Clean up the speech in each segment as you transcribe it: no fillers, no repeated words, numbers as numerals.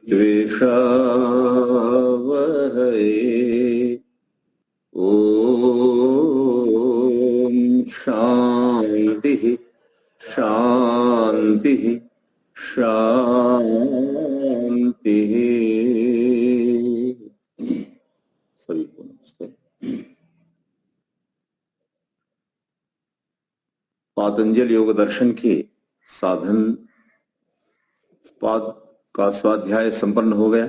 द्वेषावहै। ओम शांति शांति शांति। सभी को नमस्ते। पातंजल योग दर्शन के साधन पाद का स्वाध्याय संपन्न हो गया।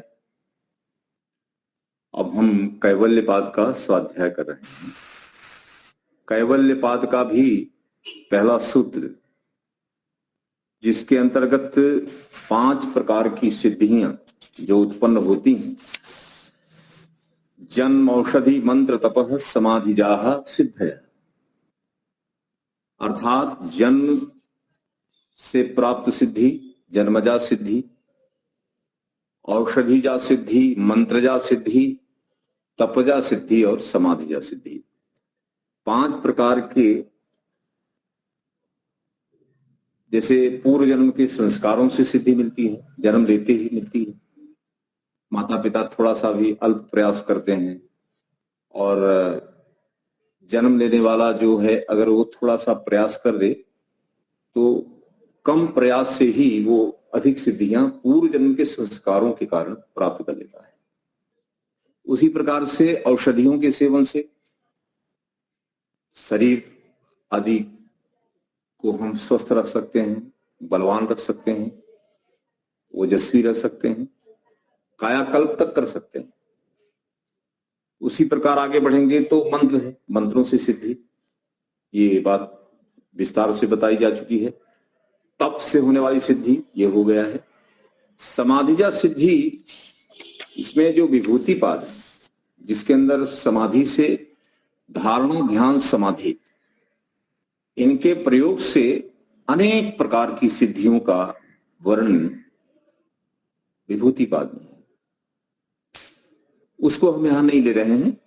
अब हम कैवल्य पाद का स्वाध्याय कर रहे हैं। कैवल्य पाद का भी पहला सूत्र, जिसके अंतर्गत 5 प्रकार की सिद्धियां जो उत्पन्न होती हैं, जन्म औषधि मंत्र तपः समाधिजाः सिद्धयः, अर्थात जन्म से प्राप्त सिद्धि, जन्मजा सिद्धि, औषधिजा सिद्धि, मंत्रजा सिद्धि, तपजा सिद्धि और समाधिजा सिद्धि। 5 प्रकार के, जैसे पूर्व जन्म के संस्कारों से सिद्धि मिलती है, जन्म लेते ही मिलती है। माता पिता थोड़ा सा भी अल्प प्रयास करते हैं और जन्म लेने वाला जो है, अगर वो थोड़ा सा प्रयास कर दे तो कम प्रयास से ही वो अधिक सिद्धियां पूर्व जन्म के संस्कारों के कारण प्राप्त कर लेता है। उसी प्रकार से औषधियों के सेवन से शरीर आदि को हम स्वस्थ रख सकते हैं, बलवान रख सकते हैं, ओजस्वी रख सकते हैं, कायाकल्प तक कर सकते हैं। उसी प्रकार आगे बढ़ेंगे तो मंत्र है, मंत्रों से सिद्धि, ये बात विस्तार से बताई जा चुकी है। तप से होने वाली सिद्धि ये हो गया है। समाधिजा सिद्धि, इसमें जो विभूति पाद है, जिसके अंदर समाधि से धारणा ध्यान समाधि, इनके प्रयोग से अनेक प्रकार की सिद्धियों का वर्णन विभूति पाद में है। उसको हम यहां नहीं ले रहे हैं,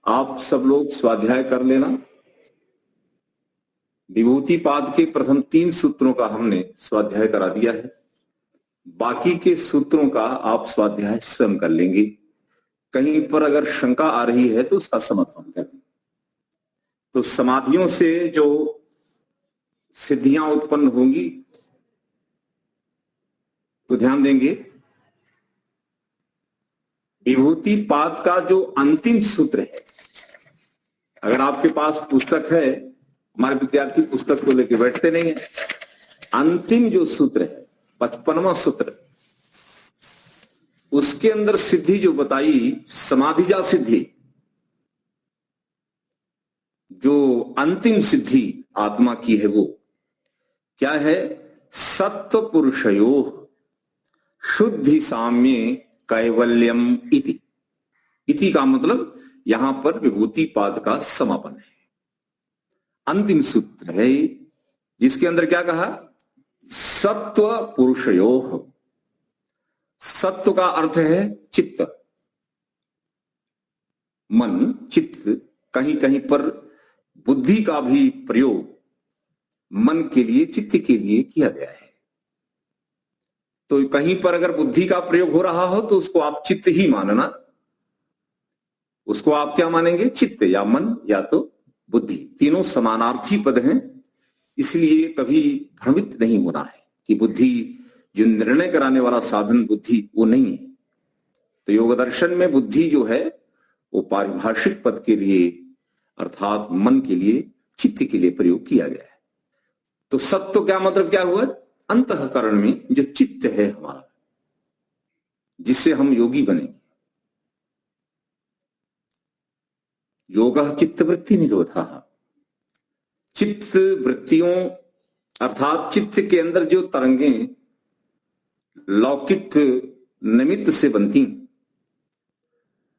आप सब लोग स्वाध्याय कर लेना। विभूति पाद के प्रथम 3 सूत्रों का हमने स्वाध्याय करा दिया है, बाकी के सूत्रों का आप स्वाध्याय स्वयं कर लेंगे। कहीं पर अगर शंका आ रही है तो उसका समाधान करें। तो समाधियों से जो सिद्धियां उत्पन्न होंगी तो ध्यान देंगे, विभूति पाद का जो अंतिम सूत्र है, अगर आपके पास पुस्तक है, हमारे विद्यार्थी पुस्तक को लेकर बैठते नहीं है, अंतिम जो सूत्र है 55वां सूत्र, उसके अंदर सिद्धि जो बताई समाधिजा सिद्धि, जो अंतिम सिद्धि आत्मा की है वो क्या है? सत्व पुरुषयोः शुद्धि साम्ये कैवल्यम इति। इति का मतलब यहां पर विभूति पाद का समापन है, अंतिम सूत्र है, जिसके अंदर क्या कहा? सत्व पुरुषयोः। सत्व का अर्थ है चित्त, मन, चित्त। कहीं कहीं पर बुद्धि का भी प्रयोग मन के लिए, चित्त के लिए किया गया है। तो कहीं पर अगर बुद्धि का प्रयोग हो रहा हो तो उसको आप चित्त ही मानना। उसको आप क्या मानेंगे? चित्त या मन या तो बुद्धि, तीनों समानार्थी पद हैं। इसलिए कभी भ्रमित नहीं होना है कि बुद्धि, जो निर्णय कराने वाला साधन बुद्धि, वो नहीं है। तो योग दर्शन में बुद्धि जो है वो पारिभाषिक पद के लिए, अर्थात मन के लिए, चित्त के लिए प्रयोग किया गया है। तो सत्व क्या मतलब क्या हुआ? अंतःकरण में जो चित्त है हमारा, जिससे हम योगी बनेंगे। योगः चित्त वृत्ति निरोधः। चित्त वृत्तियों अर्थात चित्त के अंदर जो तरंगें लौकिक निमित्त से बनती,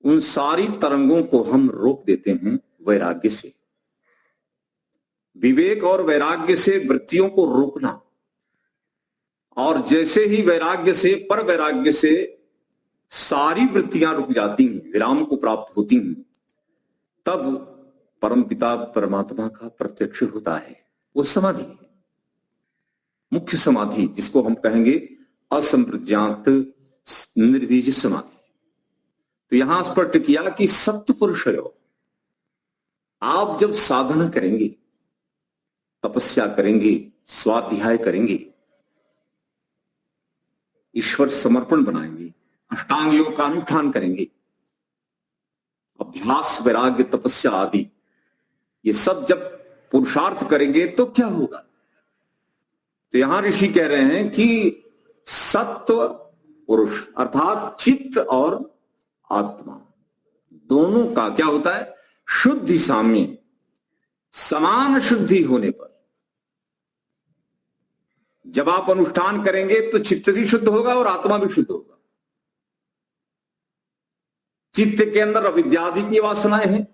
उन सारी तरंगों को हम रोक देते हैं वैराग्य से। विवेक और वैराग्य से वृत्तियों को रोकना, और जैसे ही वैराग्य से, पर वैराग्य से सारी वृत्तियां रुक जाती हैं, विराम को प्राप्त होती हैं, तब परमपिता परमात्मा का प्रत्यक्ष होता है। वो समाधि है, मुख्य समाधि, जिसको हम कहेंगे असंप्रज्ञात निर्बीज समाधि। तो यहां स्पष्ट किया कि सत्व पुरुषयो, आप जब साधना करेंगे, तपस्या करेंगे, स्वाध्याय करेंगे, ईश्वर समर्पण बनाएंगे, अष्टांग योग का अनुष्ठान करेंगे, अभ्यास, वैराग्य, तपस्या आदि ये सब जब पुरुषार्थ करेंगे तो क्या होगा? तो यहां ऋषि कह रहे हैं कि सत्व पुरुष अर्थात चित्त और आत्मा दोनों का क्या होता है? शुद्धि साम्य, समान शुद्धि होने पर जब आप अनुष्ठान करेंगे तो चित्त भी शुद्ध होगा और आत्मा भी शुद्ध होगा। चित्त के अंदर अविद्यादि की वासनाएं हैं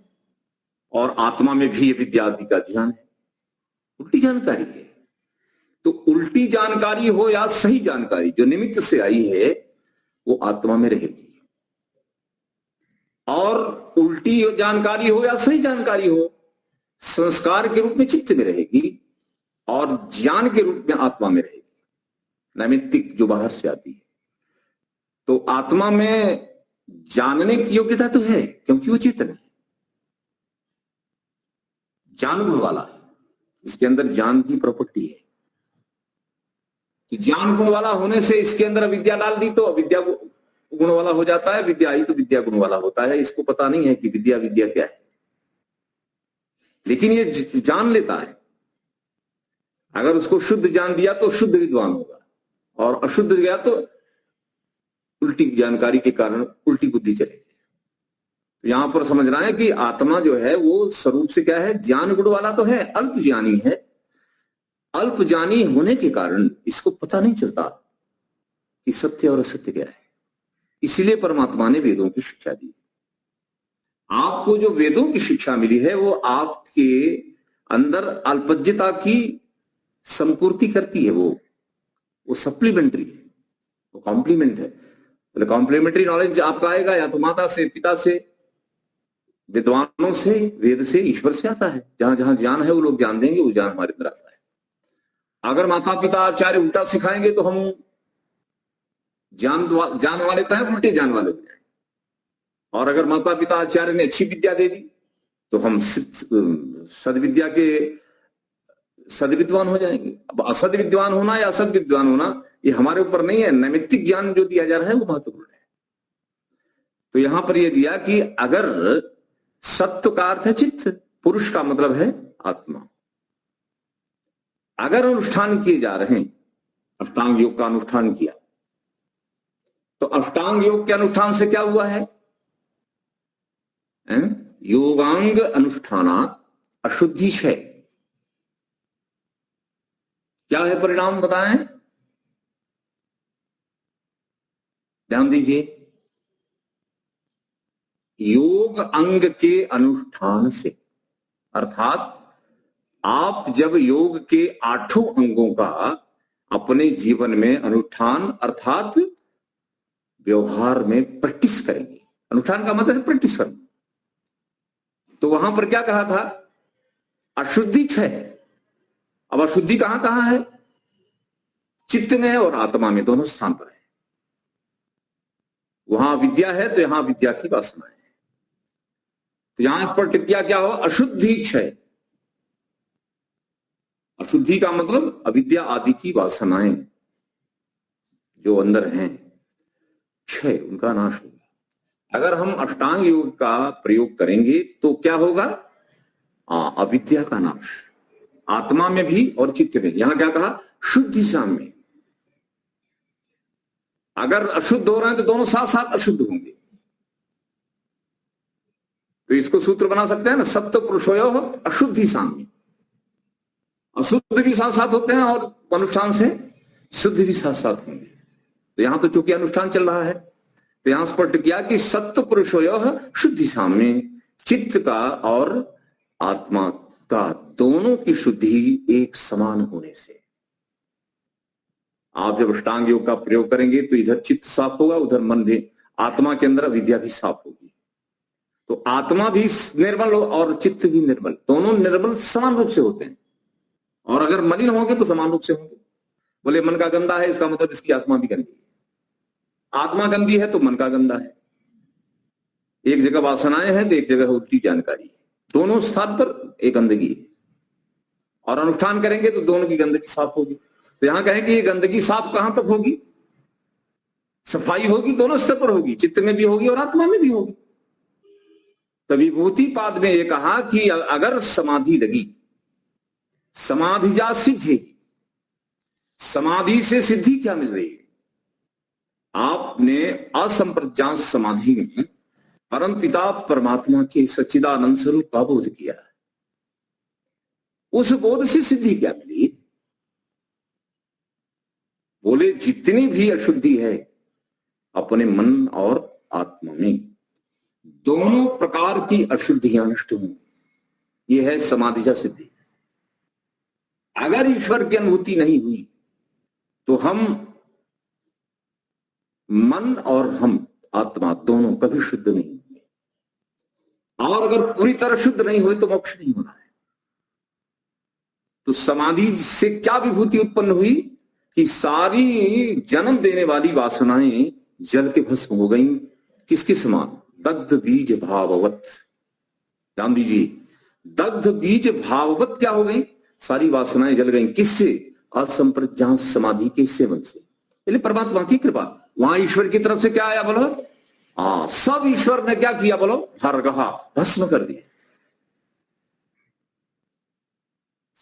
और आत्मा में भी अविद्यादि का ध्यान है। उल्टी जानकारी है। तो उल्टी जानकारी हो या सही जानकारी जो निमित्त से आई है वो आत्मा में रहेगी, और उल्टी जानकारी हो या सही जानकारी हो संस्कार के रूप में चित्त में रहेगी और ज्ञान के रूप में आत्मा में रहेगी, नैमित्तिक जो बाहर से आती है। तो आत्मा में जानने की योग्यता तो है क्योंकि वो चेतन है, ज्ञान गुण वाला है, इसके अंदर ज्ञान की प्रॉपर्टी है। तो ज्ञान गुण वाला होने से इसके अंदर अविद्या डाल दी तो अविद्या गुण वाला हो जाता है, विद्या आई तो विद्या गुण वाला होता है। इसको पता नहीं है कि विद्या विद्या क्या है, लेकिन ये जान लेता है। अगर उसको शुद्ध जान दिया तो शुद्ध विद्वान होगा, और अशुद्ध गया तो उल्टी जानकारी के कारण उल्टी बुद्धि चलेगी। तो यहां पर समझना है कि आत्मा जो है वो स्वरूप से क्या है? ज्ञान गुण वाला तो है, अल्प ज्ञानी है। अल्प ज्ञानी होने के कारण इसको पता नहीं चलता कि सत्य और असत्य क्या है। इसलिए परमात्मा ने वेदों की शिक्षा दी। आपको जो वेदों की शिक्षा मिली है वो आपके अंदर अल्पज्यता की संपूर्ति करती है। वो सप्लीमेंट्री है, वो कॉम्प्लीमेंट है। बोले कॉम्प्लीमेंट्री नॉलेज आपका आएगा या तो माता से, पिता से, विद्वानों से, वेद से, ईश्वर से आता है। जहां जहां ज्ञान है वो लोग ज्ञान देंगे, वो ज्ञान हमारे अंदर आता है। अगर माता पिता आचार्य उल्टा सिखाएंगे तो हम ज्ञान वाले तो हैं, उल्टे ज्ञान वाले भी हैं। और अगर माता पिता आचार्य ने अच्छी विद्या दे दी तो हम सदविद्या के सदविद्वान हो जाएंगे। अब असद विद्वान होना या असद विद्वान होना ये हमारे ऊपर नहीं है, नैमित्तिक ज्ञान जो दिया जा रहा है वो महत्वपूर्ण है। तो यहां पर यह दिया कि अगर सत्व का अर्थ है चित्त, पुरुष का मतलब है आत्मा। अगर अनुष्ठान किए जा रहे हैं, अष्टांग योग का अनुष्ठान किया, तो अष्टांग योग के अनुष्ठान से क्या हुआ है? योगांग अनुष्ठानात् अशुद्धि क्षय। क्या है परिणाम बताएं, ध्यान दीजिए। योग अंग के अनुष्ठान से, अर्थात आप जब योग के 8 अंगों का अपने जीवन में अनुष्ठान अर्थात व्यवहार में प्रैक्टिस करेंगे। अनुष्ठान का मतलब है प्रैक्टिस करना। तो वहां पर क्या कहा था? अशुद्धि क्षय। अब अशुद्धि कहां कहां है? चित्त में है और आत्मा में, दोनों स्थान पर है। वहां विद्या है तो यहां विद्या की वासना है। तो यहां इस पर टिप्पणियां क्या हो? अशुद्धि क्षय। अशुद्धि का मतलब अविद्या आदि की वासनाएं जो अंदर हैं, क्षय, उनका नाश होगा। अगर हम अष्टांग योग का प्रयोग करेंगे तो क्या होगा? अविद्या का नाश, आत्मा में भी और चित्त में। यहां क्या कहा? शुद्धि साम्य। अगर अशुद्ध हो रहे हैं तो दोनों साथ साथ अशुद्ध होंगे। तो इसको सूत्र बना सकते हैं ना, सप्त पुरुषोयो अशुद्धि साम्य। अशुद्ध भी साथ साथ होते हैं और अनुष्ठान से शुद्ध भी साथ साथ होंगे। तो यहां तो चूंकि अनुष्ठान चल रहा है तो यहां स्पष्ट किया कि सत्व पुरुषोय शुद्धि साम्य, चित्त का और आत्मा का दोनों की शुद्धि एक समान होने से। आप जब अष्टांग योग का प्रयोग करेंगे तो इधर चित्त साफ होगा, उधर मन भी, आत्मा के अंदर विद्या भी साफ होगी। तो आत्मा भी निर्मल और चित्त भी निर्मल, दोनों निर्मल समान रूप से होते हैं। और अगर मलिन होंगे तो समान रूप से होंगे। बोले मन का गंदा है इसका मतलब इसकी आत्मा भी गंदी है। आत्मा गंदी है तो मन का गंदा है, एक जगह वासनाएं हैं तो एक जगह उल्टी जानकारी है, दोनों स्थान पर एक गंदगी है, और अनुष्ठान करेंगे तो दोनों की गंदगी साफ होगी। तो यहां कहें कि ये गंदगी साफ कहां तक होगी? सफाई होगी दोनों स्तर पर होगी, चित्त में भी होगी और आत्मा में भी होगी। तो विभूति पाद में ये कहा कि अगर समाधि लगी, समाधि जा सिद्धि, समाधि से सिद्धि क्या मिल रही है? आपने असंप्रज्ञात समाधि में परम पिता परमात्मा के सच्चिदानंद स्वरूप का बोध किया, उस बोध से सिद्धि क्या मिली? बोले जितनी भी अशुद्धि है अपने मन और आत्मा में, दोनों प्रकार की अशुद्धियां नष्ट होंगी, यह है समाधिजा सिद्धि। अगर ईश्वर की अनुभूति नहीं हुई तो हम मन और हम आत्मा दोनों कभी शुद्ध नहीं होंगे, और अगर पूरी तरह शुद्ध नहीं हुए तो मोक्ष नहीं होना है। तो समाधि से क्या विभूति उत्पन्न हुई कि सारी जन्म देने वाली वासनाएं जल के भस्म हो गई। किसके समान? दग्ध बीज भाववत। ध्यान दीजिए, दग्ध बीज भाववत क्या हो गई? सारी वासनाएं जल गई। किससे? असंप्रज्ञात समाधि के सेवन से। इसलिए परमात्मा की कृपा, वहां ईश्वर की तरफ से क्या आया बोलो? सब ईश्वर ने क्या किया बोलो? हरगहा, भस्म कर दिया।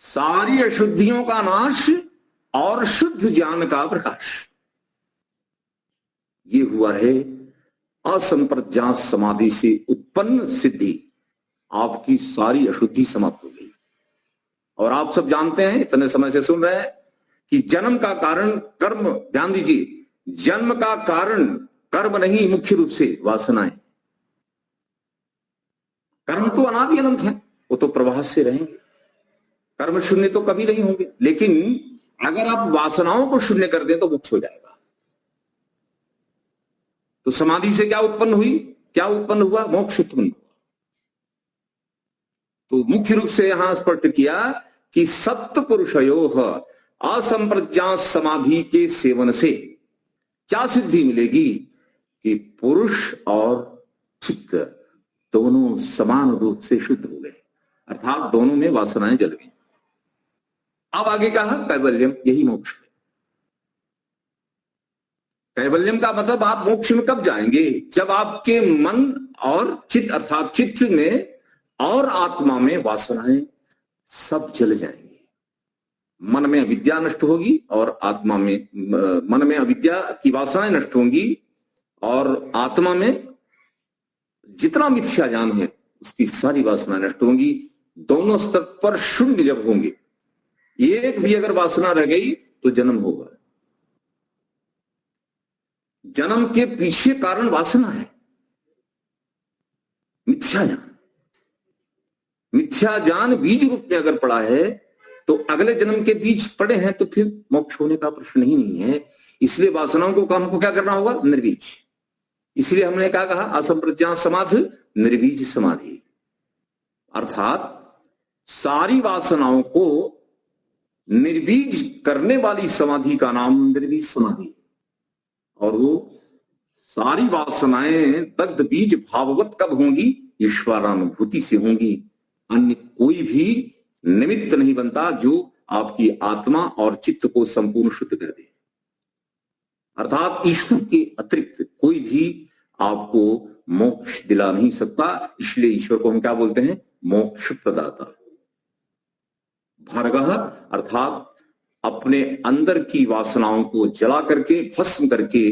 सारी अशुद्धियों का नाश और शुद्ध ज्ञान का प्रकाश, ये हुआ है असंप्रज्ञात समाधि से उत्पन्न सिद्धि। आपकी सारी अशुद्धि समाप्त हो गई। और आप सब जानते हैं, इतने समय से सुन रहे हैं कि जन्म का कारण कर्म। ध्यान दीजिए, जन्म का कारण कर्म नहीं, मुख्य रूप से वासनाएं। कर्म तो अनादि अनंत है, वो तो प्रवाह से रहेंगे, कर्म शून्य तो कभी नहीं होंगे। लेकिन अगर आप वासनाओं को शून्य कर दें तो मोक्ष हो जाएगा। तो समाधि से क्या उत्पन्न हुई? क्या उत्पन्न हुआ? मोक्ष उत्पन्न हुआ। तो मुख्य रूप से यहां स्पष्ट किया कि सत्य पुरुषयोः असंप्रज्ञात समाधि के सेवन से क्या सिद्धि मिलेगी कि पुरुष और चित्त दोनों समान रूप से शुद्ध हो गए, अर्थात दोनों में वासनाएं जल गई। अब आगे कहा कैवल्यम, यही मोक्ष है। कैवल्यम का मतलब आप मोक्ष में कब जाएंगे? जब आपके मन और चित्त, अर्थात चित्त में और आत्मा में वासनाएं सब जल जाएंगे। मन में अविद्या नष्ट होगी और आत्मा में, मन में अविद्या की वासनाएं नष्ट होंगी और आत्मा में जितना मिथ्या ज्ञान है उसकी सारी वासनाएं नष्ट होंगी। दोनों स्तर पर शून्य जब होंगे, एक भी अगर वासना रह गई तो जन्म होगा। जन्म के पीछे कारण वासना है, मिथ्या ज्ञान। मिथ्या ज्ञान बीज रूप में अगर पड़ा है तो अगले जन्म के बीज पड़े हैं तो फिर मोक्ष होने का प्रश्न ही नहीं है। इसलिए वासनाओं को हमको क्या करना होगा? निर्बीज। इसलिए हमने क्या कहा? असंप्रज्ञात समाधि, निर्बीज समाधि। अर्थात सारी वासनाओं को निर्बीज करने वाली समाधि का नाम निर्बीज समाधि। और वो सारी वासनाएं दग्ध बीज भाववत कब होंगी? ईश्वरानुभूति से होंगी। अन्य कोई भी निमित्त नहीं बनता जो आपकी आत्मा और चित्त को संपूर्ण शुद्ध कर दे। अर्थात ईश्वर के अतिरिक्त कोई भी आपको मोक्ष दिला नहीं सकता। इसलिए ईश्वर को हम क्या बोलते हैं? मोक्ष प्रदाता। भर्गः अर्थात अपने अंदर की वासनाओं को जला करके, भस्म करके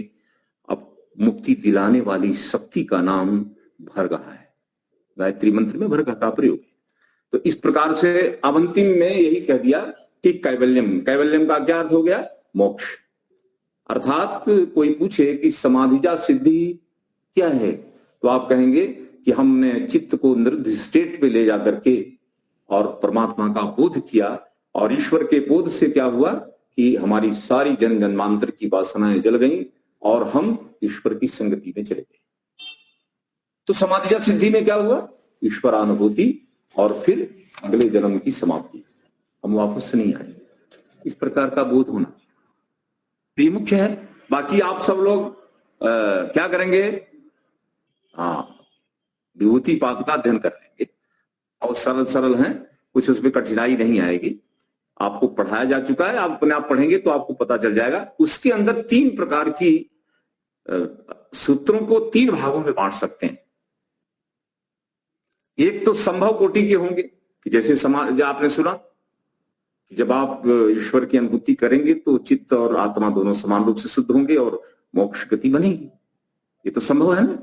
अब मुक्ति दिलाने वाली शक्ति का नाम भर्गः है। गायत्री मंत्र में भर्गः का प्रयोग है। तो इस प्रकार से अब अंतिम में यही कह दिया कि कैवल्यम, कैवल्यम का क्या अर्थ हो गया? मोक्ष। अर्थात कोई पूछे कि समाधिजा सिद्धि क्या है, तो आप कहेंगे कि हमने चित्त को निरुद्ध स्टेट पे ले जाकर के और परमात्मा का बोध किया, और ईश्वर के बोध से क्या हुआ कि हमारी सारी जन्म जन्मांतर की वासनाएं जल गईं और हम ईश्वर की संगति में चले गए। तो समाधिजा सिद्धि में क्या हुआ? ईश्वरानुभूति और फिर अगले जन्म की समाप्ति, हम वापस नहीं आएंगे। इस प्रकार का बोध होना ये मुख्य है। बाकी आप सब लोग क्या करेंगे? हाँ, विभूति पाद का अध्ययन कर लेंगे और सरल सरल हैं, कुछ उसमें कठिनाई नहीं आएगी। आपको पढ़ाया जा चुका है, आप अपने आप पढ़ेंगे तो आपको पता चल जाएगा। उसके अंदर 3 प्रकार की सूत्रों को 3 भागों में बांट सकते हैं। एक तो संभव कोटि के होंगे कि जैसे समाज आपने सुना कि जब आप ईश्वर की अनुभूति करेंगे तो चित्त और आत्मा दोनों समान रूप से शुद्ध होंगे और मोक्ष गति बनेगी। ये तो संभव है ना।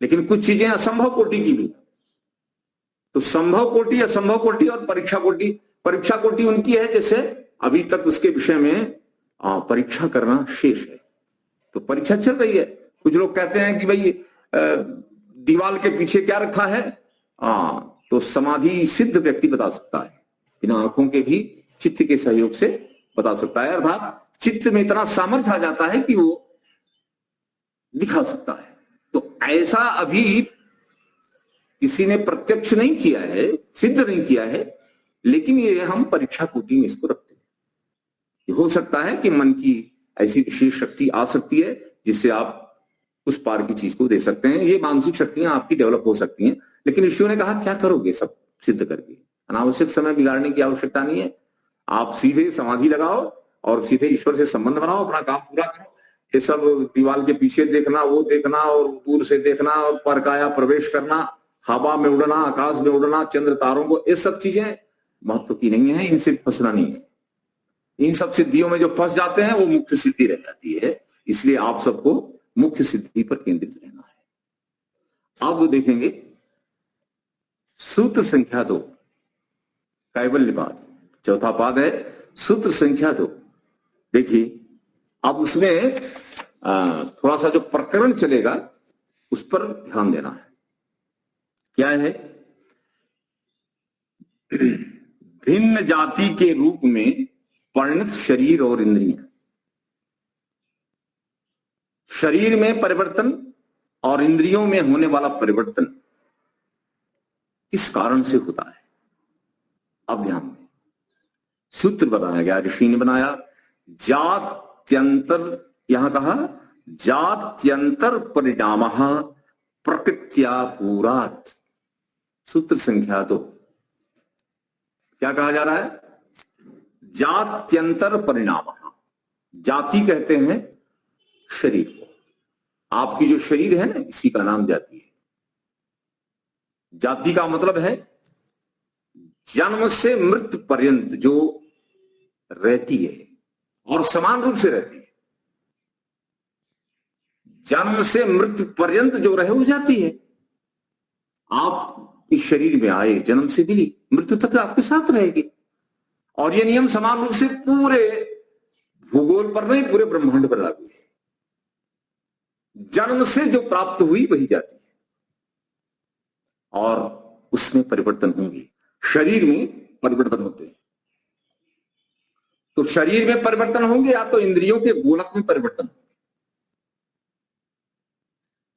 लेकिन कुछ चीजें असंभव कोटि की भी। तो संभव कोटि, असंभव कोटि और परीक्षा कोटि। परीक्षा कोटि उनकी है जैसे अभी तक उसके विषय में परीक्षा करना शेष है, तो परीक्षा चल रही है। कुछ लोग कहते हैं कि भाई दीवाल के पीछे क्या रखा है, तो समाधि सिद्ध व्यक्ति बता सकता है, बिना आंखों के भी चित्त के सहयोग से बता सकता है। अर्थात चित्त में इतना सामर्थ्य आ जाता है कि वो दिखा सकता है। तो ऐसा अभी किसी ने प्रत्यक्ष नहीं किया है, सिद्ध नहीं किया है, लेकिन ये हम परीक्षा कोटि में इसको रखते हैं। हो सकता है कि मन की ऐसी विशेष शक्ति आ सकती है जिससे आप उस पार की चीज को दे सकते हैं। ये मानसिक शक्तियां आपकी डेवलप हो सकती हैं, लेकिन ऋषियों ने कहा क्या करोगे सब सिद्ध करके, अनावश्यक समय बिगाड़ने की आवश्यकता नहीं है। आप सीधे समाधि लगाओ और सीधे ईश्वर से संबंध बनाओ, अपना काम पूरा करो। ये सब दीवार के पीछे देखना, वो देखना और दूर से देखना और परकाया प्रवेश करना, हवा में उड़ना, आकाश में उड़ना, चंद्र तारों को, ये सब चीजें महत्व की नहीं है, इनसे फंसना नहीं है। इन सब सिद्धियों में जो फंस जाते हैं वो मुख्य सिद्धि रह जाती है। इसलिए आप सबको मुख्य सिद्धि पर केंद्रित रहना है। अब देखेंगे सूत्र संख्या 2, कैवल्यपाद, चौथा पाद है सूत्र संख्या 2। देखिए अब उसमें थोड़ा सा जो प्रकरण चलेगा उस पर ध्यान देना है। क्या है? भिन्न जाति के रूप में परिणत शरीर और इंद्रियां, शरीर में परिवर्तन और इंद्रियों में होने वाला परिवर्तन किस कारण से होता है? अब ध्यान दें, सूत्र बनाया गया, ऋषि ने बनाया। जात्यंतर, यहां कहा जात्यंतर परिणाम प्रकृत्या पूरात, सूत्र संख्या 2। क्या कहा जा रहा है? जात्यंतर परिणाम, जाति कहते हैं शरीर को। आपकी जो शरीर है ना, इसी का नाम जाति है। जाति का मतलब है जन्म से मृत्यु पर्यंत जो रहती है और समान रूप से रहती है। जन्म से मृत्यु पर्यंत जो रहे वो जाती है। आप इस शरीर में आए, जन्म से मिली, मृत्यु तक आपके साथ रहेगी। और ये नियम समान रूप से पूरे भूगोल पर नहीं, पूरे ब्रह्मांड पर लागू है। जन्म से जो प्राप्त हुई वही जाती है और उसमें परिवर्तन होंगे। शरीर में परिवर्तन होते हैं। तो शरीर में परिवर्तन होंगे या तो इंद्रियों के गोलक में परिवर्तन होंगे।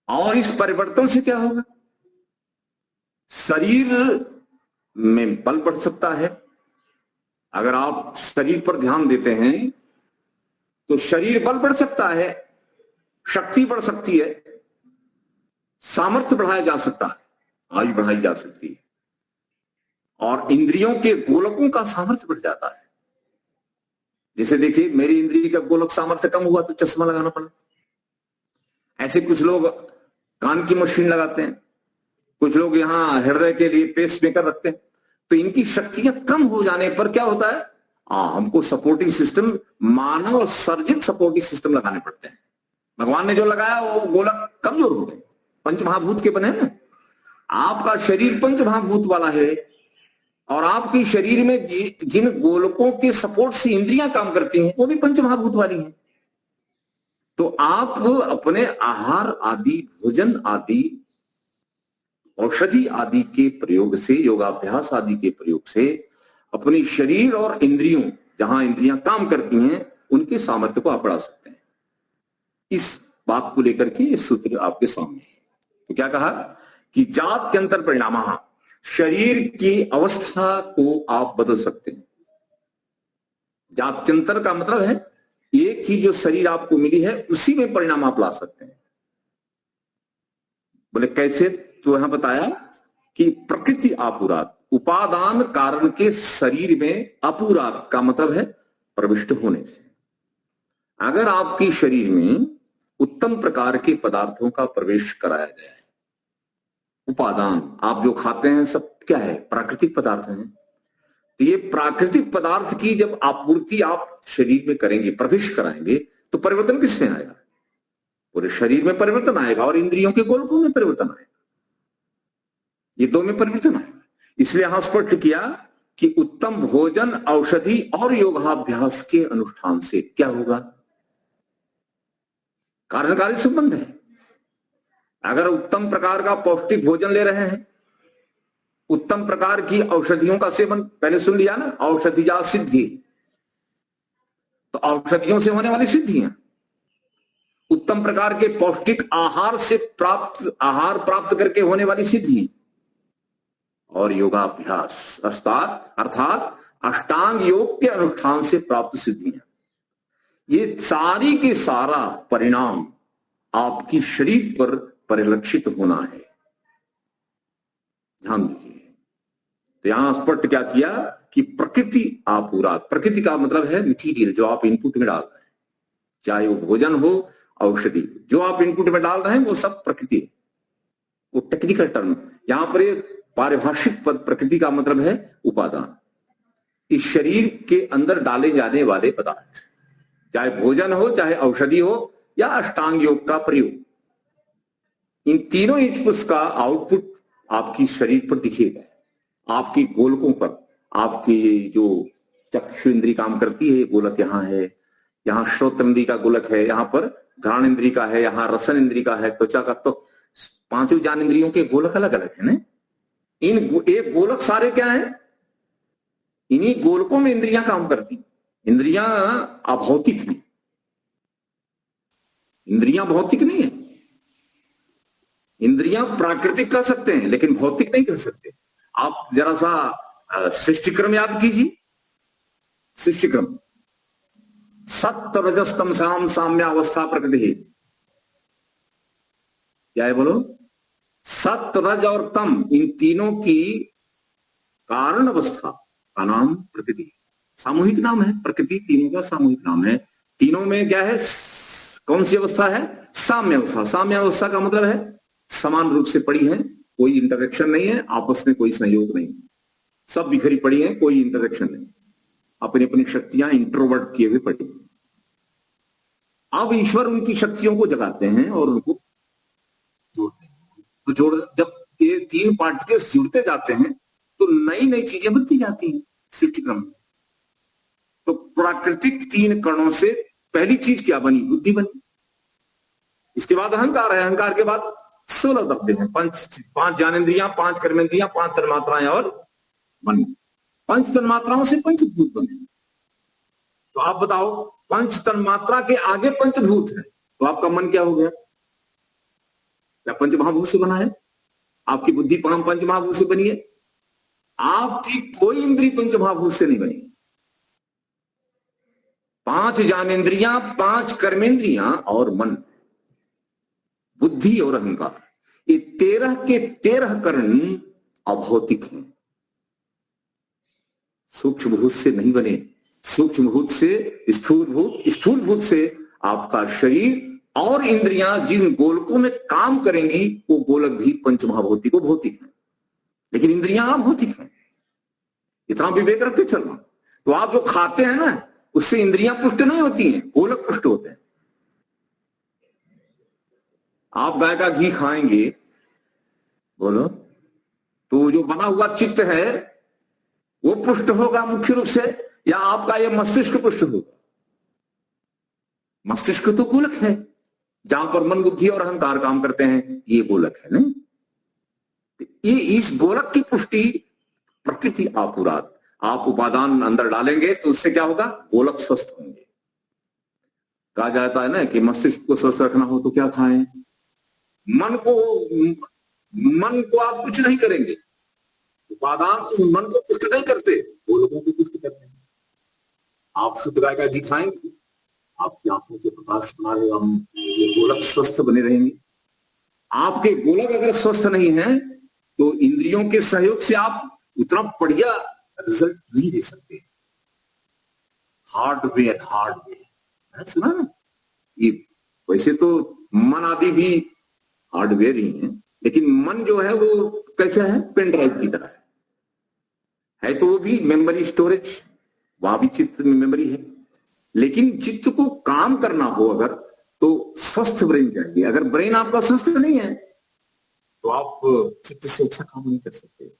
और इस परिवर्तन से क्या होगा? शरीर में बल बढ़ सकता है। अगर आप शरीर पर ध्यान देते हैं तो शरीर बल बढ़ सकता है, शक्ति बढ़ सकती है, सामर्थ्य बढ़ाया जा सकता है, आयु बढ़ाई जा सकती है। और इंद्रियों के गोलकों का सामर्थ्य बढ़ जाता है। जैसे देखिए, मेरी इंद्रिय का गोलक सामर्थ्य कम हुआ तो चश्मा लगाना पड़ा। ऐसे कुछ लोग कान की मशीन लगाते हैं, कुछ लोग यहां हृदय के लिए पेस मेकर रखते हैं। तो इनकी शक्तियां कम हो जाने पर क्या होता है? हमको सपोर्टिंग सिस्टम, मानव सर्जित सपोर्टिंग सिस्टम लगाने पड़ते हैं। भगवान ने जो लगाया वो गोलक कमजोर हो गए, पंचमहाभूत के बने ना। आपका शरीर पंचमहाभूत वाला है और आपके शरीर में जिन गोलकों के सपोर्ट से इंद्रियां काम करती हैं वो भी पंचमहाभूत वाली हैं। तो आप अपने आहार आदि, भोजन आदि, औषधि आदि के प्रयोग से, योगाभ्यास आदि के प्रयोग से अपनी शरीर और इंद्रियों, जहां इंद्रियां काम करती हैं, उनके सामर्थ्य को आप बढ़ा सकते हैं। इस बात को लेकर के ये सूत्र आपके सामने है। तो क्या कहा कि जात्यंतर परिणाम, शरीर की अवस्था को आप बदल सकते हैं। जात्यंतर का मतलब है एक ही जो शरीर आपको मिली है उसी में परिणाम आप ला सकते हैं। बोले कैसे? तो यहां बताया कि प्रकृति आपुरात, उपादान कारण के शरीर में अपूरात का मतलब है प्रविष्ट होने से। अगर आपकी शरीर में उत्तम प्रकार के पदार्थों का प्रवेश कराया गया है, उपादान आप जो खाते हैं सब क्या है? प्राकृतिक पदार्थ हैं। तो ये प्राकृतिक पदार्थ की जब आपूर्ति आप शरीर में करेंगे, प्रवेश कराएंगे, तो परिवर्तन किसमें आएगा? पूरे शरीर में परिवर्तन आएगा और इंद्रियों के गोलकों में परिवर्तन आएगा, ये दो में परिवर्तन आएगा। इसलिए यहां स्पष्ट किया कि उत्तम भोजन, औषधि और योगाभ्यास के अनुष्ठान से क्या होगा? कार्यकारी संबंध है। अगर उत्तम प्रकार का पौष्टिक भोजन ले रहे हैं, उत्तम प्रकार की औषधियों का सेवन, पहले सुन लिया ना, औषधिजा सिद्धि, तो औषधियों से होने वाली सिद्धियां, उत्तम प्रकार के पौष्टिक आहार से आहार प्राप्त करके होने वाली सिद्धि, और योगाभ्यास अर्थात अष्टांग योग के अनुष्ठान से प्राप्त सिद्धियां, ये सारी के सारा परिणाम आपकी शरीर पर परिलक्षित होना है। ध्यान दीजिए। तो यहां स्पष्ट क्या किया कि प्रकृति आपूरात, प्रकृति का मतलब है मटीरियल जो आप इनपुट में डाल रहे हैं, चाहे वो भोजन हो, औषधि, जो आप इनपुट में डाल रहे हैं वो सब प्रकृति है। वो टेक्निकल टर्म, यहां पर एक पारिभाषिक पद प्रकृति का मतलब है उपादान। इस शरीर के अंदर डाले जाने वाले पदार्थ, चाहे भोजन हो, चाहे औषधि हो, या अष्टांग योग का प्रयोग, इन तीनों इनपुट्स का आउटपुट आपकी शरीर पर दिखेगा। आपकी गोलकों पर, आपकी जो चक्षु इंद्री काम करती है, गोलक यहाँ है, यहाँ श्रोत्र इंद्री का गोलक है, यहाँ पर घ्राण इंद्री का है, यहाँ रसन इंद्री का है, त्वचा का, तो पांचों ज्ञान इंद्रियों के गोलक अलग अलग है ना। इन एक गोलक सारे क्या है? इन्हीं गोलकों में इंद्रियां काम करती। इंद्रियां अभौतिक हैं, इंद्रियां भौतिक नहीं है। इंद्रियां प्राकृतिक कर सकते हैं लेकिन भौतिक नहीं कर सकते। आप जरा सा सृष्टिक्रम याद कीजिए। सृष्टिक्रम, सत्य रजस तमसाम साम्यावस्था प्रकृति, क्या है बोलो? सत्य, रज और तम, इन तीनों की कारण अवस्था का नाम प्रकृति, सामूहिक नाम है। प्रकृति तीनों का सामूहिक नाम है। तीनों में क्या है? कौन सी अवस्था है? साम्य अवस्था। साम्य अवस्था का मतलब है समान रूप से पड़ी है, कोई इंटरेक्शन नहीं है, आपस में कोई संयोग नहीं, सब बिखरी पड़ी है, कोई इंटरेक्शन नहीं, अपनी अपनी शक्तियां इंट्रोवर्ट किए हुए पड़ी। अब ईश्वर उनकी शक्तियों को जगाते हैं और उनको जोड़ते हैं। तो जब ये तीन पार्टिकल्स जुड़ते जाते हैं तो नई नई चीजें बनती जाती हैं सृष्टिक्रम में। तो प्राकृतिक तीन कणों से पहली चीज क्या बनी? बुद्धि बनी। इसके बाद अहंकार है, अहंकार के बाद 16 दब्बे हैं, पांच ज्ञानेंद्रियां, 5 कर्मेंद्रियां, 5 तन्मात्राएं और मन। 5 तन्मात्राओं से पंचभूत बने। तो आप बताओ, 5 तन्मात्रा के आगे पंचभूत है, तो आपका मन क्या हो गया? क्या पंचमहाभूत से बना है? आपकी बुद्धि पंचमहाभूत से बनी है? आपकी कोई इंद्री पंचमहाभूत से नहीं बनी। 5 ज्ञानेंद्रियां, 5 कर्मेंद्रियां और मन, बुद्धि और अहंकार, ये 13 के 13 कर्ण अभौतिक हैं, सूक्ष्म भूत से नहीं बने। सूक्ष्म भूत से स्थूल भूत, स्थूल भूत से आपका शरीर और इंद्रियां जिन गोलकों में काम करेंगी वो गोलक भी पंचमहाभौतिक को भौतिक है, लेकिन इंद्रियां अभौतिक हैं। इतना विवेक रख के चलना। तो आप जो खाते हैं ना, उससे इंद्रियां पुष्ट नहीं होती हैं, गोलक पुष्ट होते हैं। आप गाय का घी खाएंगे, बोलो, तो जो बना हुआ चित्त है वो पुष्ट होगा मुख्य रूप से, या आपका ये मस्तिष्क पुष्ट होगा? मस्तिष्क तो गोलक है, जहां पर मन, बुद्धि और अहंकार काम करते हैं, ये गोलक है नहीं। ये इस गोलक की पुष्टि प्रकृति आपुरात। आप उपादान अंदर डालेंगे तो उससे क्या होगा? गोलक स्वस्थ होंगे। कहा जाता है ना कि मस्तिष्क को स्वस्थ रखना हो तो क्या खाएं? मन को आप कुछ नहीं करेंगे, उपादान मन को पुष्ट नहीं करते, गोलकों को पुष्ट करते हैं। आप शुद्ध गाय का घी खाएंगे, आपकी आंखों के प्रकाश बना रहे, हम ये गोलक स्वस्थ बने रहेंगे। आपके गोलक अगर स्वस्थ नहीं है तो इंद्रियों के सहयोग से आप उतना बढ़िया रिजल्ट नहीं दे सकते। हार्डवेयर मैंने सुना ना, ये वैसे तो मन आदि भी हार्डवेयर ही है, लेकिन मन जो है वो कैसा है, पेन ड्राइव की तरह है तो वो भी मेमोरी स्टोरेज, वहां भी चित्त में मेमोरी है। लेकिन चित्त को काम करना हो अगर, तो स्वस्थ ब्रेन चाहिए। अगर ब्रेन आपका स्वस्थ नहीं है तो आप चित्त से अच्छा काम नहीं कर सकते।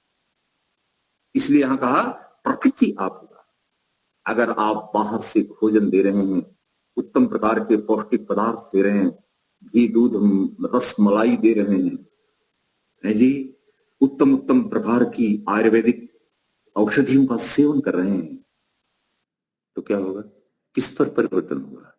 इसलिए यहां कहा प्रकृति आप होगा। अगर आप बाहर से भोजन दे रहे हैं, उत्तम प्रकार के पौष्टिक पदार्थ दे रहे हैं, घी दूध रस मलाई दे रहे हैं जी, उत्तम उत्तम प्रकार की आयुर्वेदिक औषधियों का सेवन कर रहे हैं, तो क्या होगा, किस पर परिवर्तन होगा?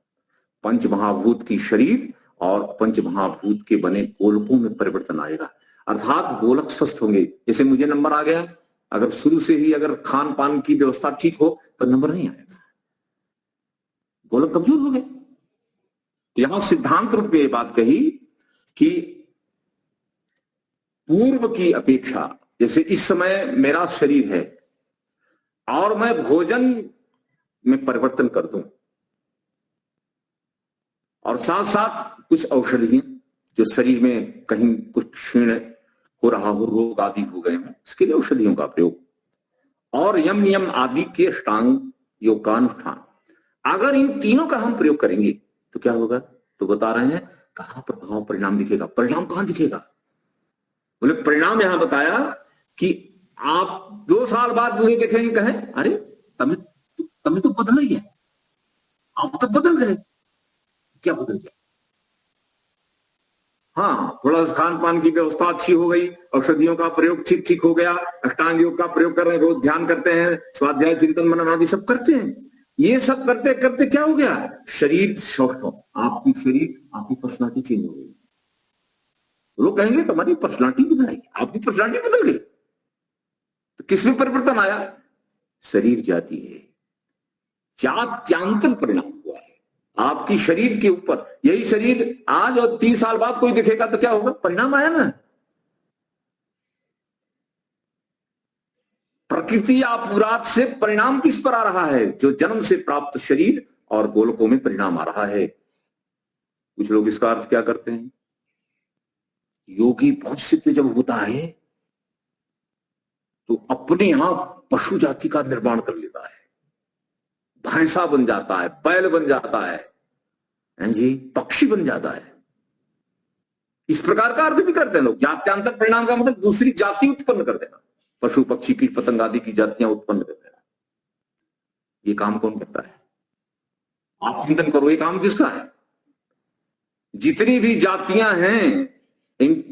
पंच महाभूत की शरीर और पंच महाभूत के बने गोलकों में परिवर्तन आएगा। अर्थात गोलक स्वस्थ होंगे। जैसे मुझे नंबर आ गया, अगर शुरू से ही अगर खान पान की व्यवस्था ठीक हो तो नंबर नहीं आएगा, गोलक कमजोर हो गए। यहां सिद्धांत रूप में बात कही कि पूर्व की अपेक्षा, जैसे इस समय मेरा शरीर है और मैं भोजन में परिवर्तन कर दूं और साथ साथ कुछ औषधियां जो शरीर में कहीं कुछ क्षीण हो रहा हो, रोग आदि हो गए हैं, इसके लिए औषधियों का प्रयोग, और यम नियम आदि के अष्टांग योग का अनुष्ठान, अगर इन तीनों का हम प्रयोग करेंगे तो क्या होगा? तो बता रहे हैं कहां प्रभाव परिणाम दिखेगा। परिणाम कहां दिखेगा? बोले परिणाम यहां बताया कि आप 2 साल बाद मुझे देखेंगे, कहें अरे तमें तो बदल ही है, आप तो बदल गए। क्या बदल गया? हाँ, थोड़ा सा खान पान की व्यवस्था अच्छी हो गई, औषधियों का प्रयोग ठीक ठीक हो गया, अष्टांग योग का प्रयोग कर रहे हैं, रोज ध्यान करते हैं, स्वाध्याय चिंतन मनन आदि सब करते हैं। ये सब करते करते क्या हो गया? शरीर स्वस्थ हो, आपकी पर्सनालिटी चेंज हो गई। लोग कहेंगे तुम्हारी पर्सनालिटी बदल आई, आपकी पर्सनालिटी बदल गई। तो किसमें परिवर्तन आया? शरीर जाती है, जात्यांतर परिणाम हुआ है आपकी शरीर के ऊपर। यही शरीर आज और 30 साल बाद कोई दिखेगा तो क्या होगा? परिणाम आया ना। प्रकृति अपराध से परिणाम किस पर आ रहा है? जो जन्म से प्राप्त शरीर और गोलकों में परिणाम आ रहा है। कुछ लोग इसका अर्थ क्या करते हैं, योगी भविष्य में जब होता है तो अपने यहां पशु जाति का निर्माण कर लेता है, भैंसा बन जाता है, बैल बन जाता है जी, पक्षी बन जाता है। इस प्रकार का अर्थ भी करते हैं लोग। जात्यांतर परिणाम का मतलब दूसरी जाति उत्पन्न कर देना, पशु पक्षी की पतंग आदि की जातियां उत्पन्न कर देना। ये काम कौन करता है? आप चिंतन करो, ये काम किसका है? जितनी भी जातियां हैं,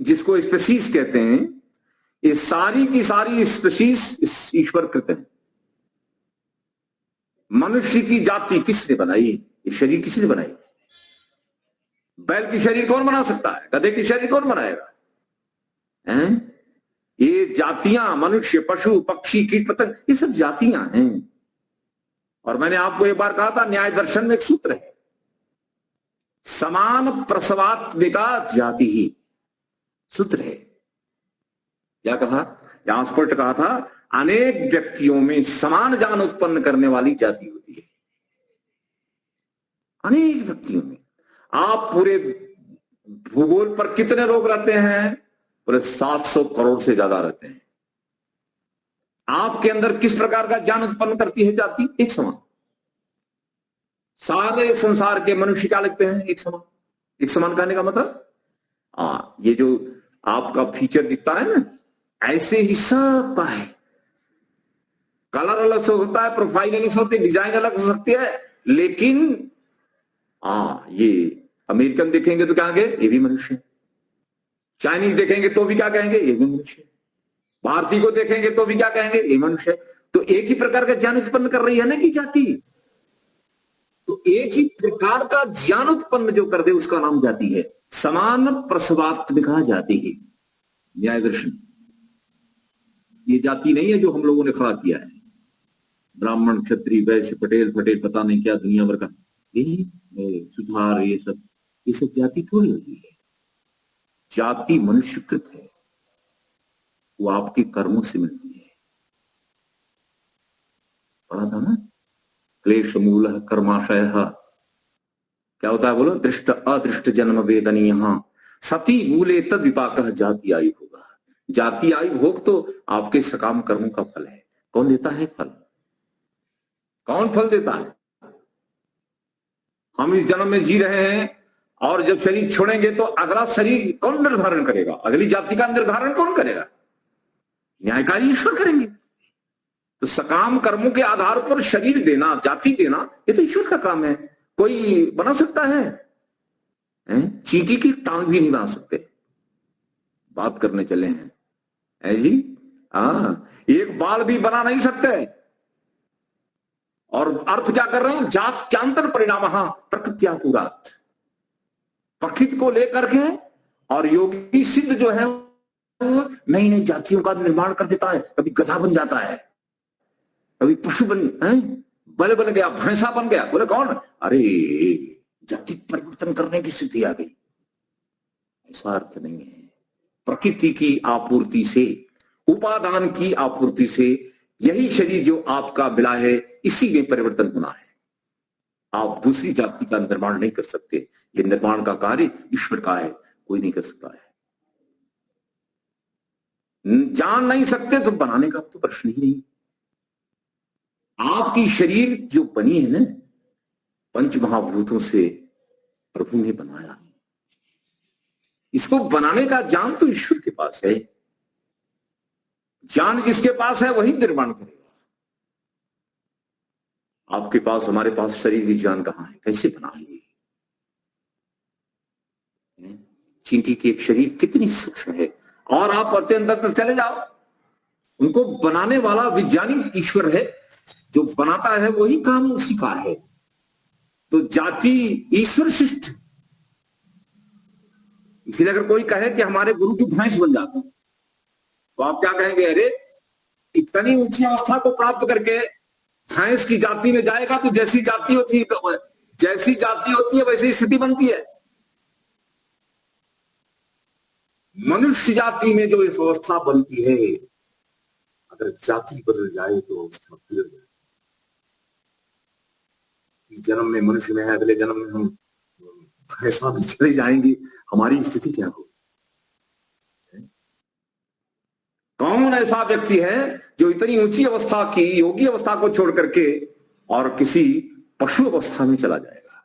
जिसको स्पेसीज कहते हैं, ये सारी की सारी स्पेसीज ईश्वर कृत है। मनुष्य की जाति किसने बनाई? ये शरीर किसने बनाई? बैल की शरीर कौन बना सकता है? गधे की शरीर कौन बनाएगा? हैं? ये जातियां, मनुष्य, पशु, पक्षी, कीट पतंग, ये सब जातियां हैं। और मैंने आपको एक बार कहा था, न्याय दर्शन में एक सूत्र है, समान प्रसवात्मिका जाति ही सूत्र है। क्या कहा? यहां स्पष्ट कहा था, अनेक व्यक्तियों में समान जान उत्पन्न करने वाली जाति होती है। अनेक व्यक्तियों में। आप पूरे भूगोल पर कितने लोग रहते हैं? पूरे 700 करोड़ से ज्यादा रहते हैं। आपके अंदर किस प्रकार का ज्ञान उत्पन्न करती है जाति? एक समान। सारे संसार के मनुष्य क्या लगते हैं? एक समान। एक समान कहने का मतलब, ये जो आपका फीचर दिखता है ना, ऐसे ही सब का है। कलर अलग से होता है, प्रोफाइल अलग से होती है, डिजाइन अलग हो सकती है, लेकिन ये अमेरिकन देखेंगे तो क्या कहेंगे? ये भी मनुष्य है। चाइनीज देखेंगे तो भी क्या कहेंगे? ये भी मनुष्य है। भारतीय को देखेंगे तो भी क्या कहेंगे? ये मनुष्य है। तो एक ही प्रकार का ज्ञान उत्पन्न कर रही है ना कि जाति। तो एक ही प्रकार का ज्ञान उत्पन्न जो कर दे उसका नाम जाति है। समान प्रसवात्मिका जाति है न्याय दर्शन। ये जाति नहीं है जो हम लोगों ने खड़ा किया है, ब्राह्मण क्षत्रिय वैश्य पटेल पता नहीं क्या दुनिया भर का। यही सुधार, ये सब जाति थोड़ी होती है। जाति मनुष्यकृत है, वो आपके कर्मों से मिलती है। पढ़ा था ना, क्लेश मूल कर्माशय, क्या होता है बोलो, दृष्ट अदृष्ट जन्म वेदनीय सती मूले तद विपाक जाति आयु होगा। जाति आयु भोग तो आपके सकाम कर्मों का फल है। कौन देता है फल? कौन फल देता है? हम इस जन्म में जी रहे हैं और जब शरीर छोड़ेंगे तो अगला शरीर कौन निर्धारण करेगा? अगली जाति का निर्धारण कौन करेगा? न्यायकारी ईश्वर करेंगे। तो सकाम कर्मों के आधार पर शरीर देना, जाति देना, ये तो ईश्वर का काम है। कोई बना सकता है? चींटी की टांग भी नहीं बना सकते। बात करने चले हैं है जी। एक बाल भी बना नहीं सकते। और अर्थ क्या कर रहे हैं? जात चांतर परिणाम प्रकृत्या पूरा, प्रकृति को लेकर के। और योगी सिद्ध जो है नई नई जातियों का निर्माण कर देता है। कभी गधा बन जाता है, कभी पशु बन गया, भैंसा बन गया। बोले कौन? अरे जाति परिवर्तन करने की स्थिति आ गई। ऐसा अर्थ नहीं है। प्रकृति की आपूर्ति से, उपादान की आपूर्ति से यही शरीर जो आपका मिला है, इसी में परिवर्तन होना है। आप दूसरी जाति का निर्माण नहीं कर सकते। ये निर्माण का कार्य ईश्वर का है, कोई नहीं कर सकता है। जान नहीं सकते तो बनाने का तो प्रश्न ही नहीं। आपकी शरीर जो बनी है ना, पंच महाभूतों से प्रभु ने बनाया। इसको बनाने का ज्ञान तो ईश्वर के पास है। ज्ञान जिसके पास है वही निर्माण करेगा। आपके पास, हमारे पास शरीर विज्ञान कहां है? कैसे बना है? चींटी की एक शरीर कितनी सूक्ष्म है। और आप पढ़ते अंदर तक चले जाओ, उनको बनाने वाला वैज्ञानिक ईश्वर है। जो बनाता है वही काम उसी का है। तो जाति ईश्वर सृष्टि। इसलिए अगर कोई कहे कि हमारे गुरु की भैंस बन जाते हैं, तो आप क्या कहेंगे? अरे इतनी ऊंची अवस्था को प्राप्त करके भैंस की जाति में जाएगा तो जैसी जाति होती है वैसी स्थिति बनती है। मनुष्य जाति में जो इस अवस्था बनती है, अगर जाति बदल जाए तो अवस्था बिगड़ जाए। इस जन्म में मनुष्य में है, अगले जन्म में हम ऐसा भी चले जाएंगे, हमारी स्थिति क्या हो? कौन ऐसा व्यक्ति है जो इतनी ऊंची अवस्था की, योगी अवस्था को छोड़ करके और किसी पशु अवस्था में चला जाएगा?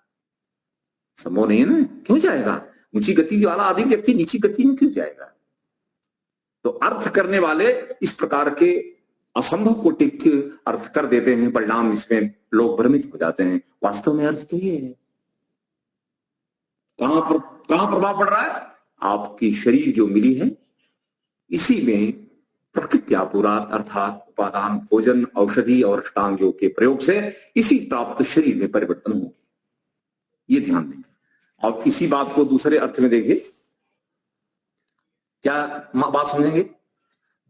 संभव नहीं है ना। क्यों जाएगा? ऊंची गति वाला आदि व्यक्ति नीची गति में क्यों जाएगा? तो अर्थ करने वाले इस प्रकार के असंभव को टिक अर्थ कर देते हैं। परिणाम इसमें लोग भ्रमित हो जाते हैं। वास्तव में अर्थ तो ये है। कहां प्रभाव पड़ रहा है? आपकी शरीर जो मिली है, इसी में प्रकृत्यापुरात अर्थात उपादान, भोजन, औषधि और अष्टांग योग के प्रयोग से इसी प्राप्त शरीर में परिवर्तन होगी। ये ध्यान देंगे। और इसी बात को दूसरे अर्थ में देखिए, क्या बात समझेंगे?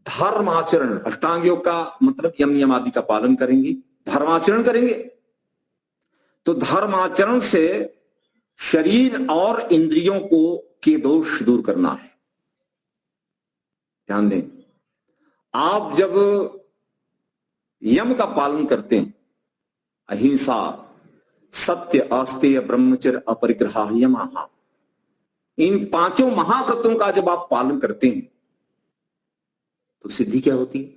धर्माचरण, अष्टांग योग का मतलब यम नियम आदि का पालन करेंगे, धर्माचरण करेंगे। तो धर्माचरण से शरीर और इंद्रियों को के दोष दूर करना है। ध्यान दें, आप जब यम का पालन करते हैं, अहिंसा, सत्य, अस्तेय, ब्रह्मचर्य, अपरिग्रह, यमः, इन पांचों महाव्रतों का जब आप पालन करते हैं तो सिद्धि क्या होती है?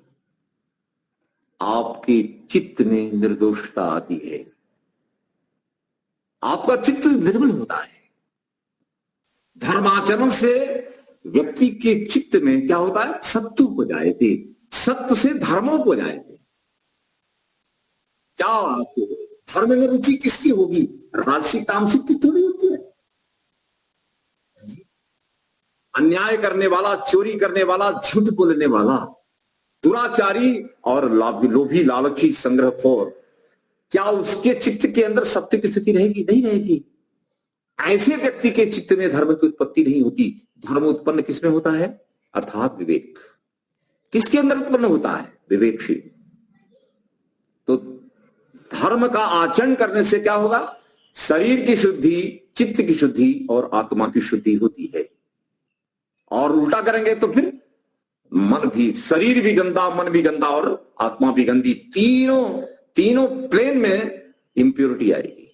आपके चित्त में निर्दोषता आती है। आपका चित्त निर्मल होता है। धर्माचरण से व्यक्ति के चित्त में क्या होता है? सत्व हो जाए थे, सत्य से धर्मों को जाए थे। क्या धर्म में रुचि किसकी होगी? राजसिक तामसिक की थोड़ी होती है। अन्याय करने वाला, चोरी करने वाला, झूठ बोलने वाला, दुराचारी और लोभी, लालची, संग्रहखोर, क्या उसके चित्त के अंदर सत्य की स्थिति रहेगी? नहीं रहेगी। ऐसे व्यक्ति के चित्त में धर्म की उत्पत्ति नहीं होती। धर्म उत्पन्न किसमें होता है? अर्थात विवेक। किसके अंदर उत्पन्न होता है? विवेकशील। तो धर्म का आचरण करने से क्या होगा? शरीर की शुद्धि, चित्त की शुद्धि और आत्मा की शुद्धि होती है। और उल्टा करेंगे तो फिर मन भी, शरीर भी गंदा, मन भी गंदा और आत्मा भी गंदी, तीनों प्लेन में इंप्योरिटी आएगी।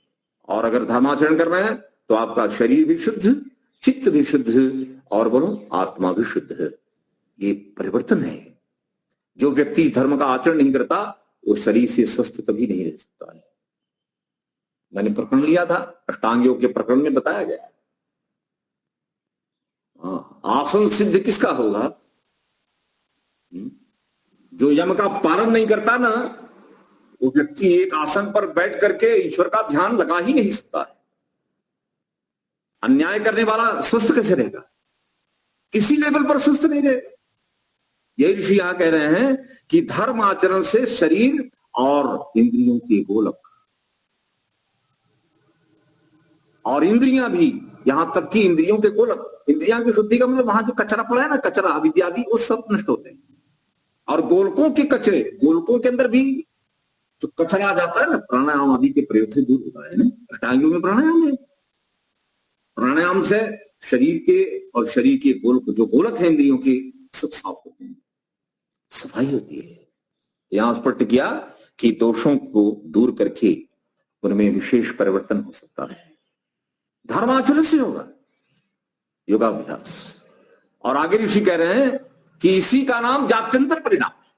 और अगर धर्माचरण कर रहे हैं तो आपका शरीर भी शुद्ध, चित्त भी शुद्ध और बोलो आत्मा भी शुद्ध। ये परिवर्तन है। जो व्यक्ति धर्म का आचरण नहीं करता वो शरीर से स्वस्थ कभी नहीं रह सकता है। मैंने प्रकरण लिया था, अष्टांग योग के प्रकरण में बताया गया। आसन सिद्ध किसका होगा? जो यम का पालन नहीं करता ना, वो व्यक्ति एक आसन पर बैठ करके ईश्वर का ध्यान लगा ही नहीं सकता है। अन्याय करने वाला स्वस्थ कैसे रहेगा? किसी लेवल पर स्वस्थ नहीं रहेगा। यही ऋषि यहां कह रहे हैं कि धर्म आचरण से शरीर और इंद्रियों के गोलक और इंद्रियां भी, यहां तक कि इंद्रियों के गोलक, इंद्रियां की शुद्धि का मतलब वहां जो कचरा पड़ा है ना, कचरा अविद्या आदि, वो सब नष्ट होते हैं। और गोलकों के कचरे, गोलकों के अंदर भी जो कचरा आ जाता है ना, प्राणायाम आदि के प्रयोग से दूर होता है ना। अष्टांग योग में प्राणायाम है। प्राणायाम से शरीर के और शरीर के गोलक, जो गोलक है इंद्रियों के, सब साफ होते हैं, सफाई होती है। यहां स्पष्ट किया कि दोषों को दूर करके उनमें विशेष परिवर्तन हो सकता है। धर्माचरण से होगा योगाभ्यास। और आगे ऋषि कह रहे हैं कि इसी का नाम जात्यंतर परिणाम है।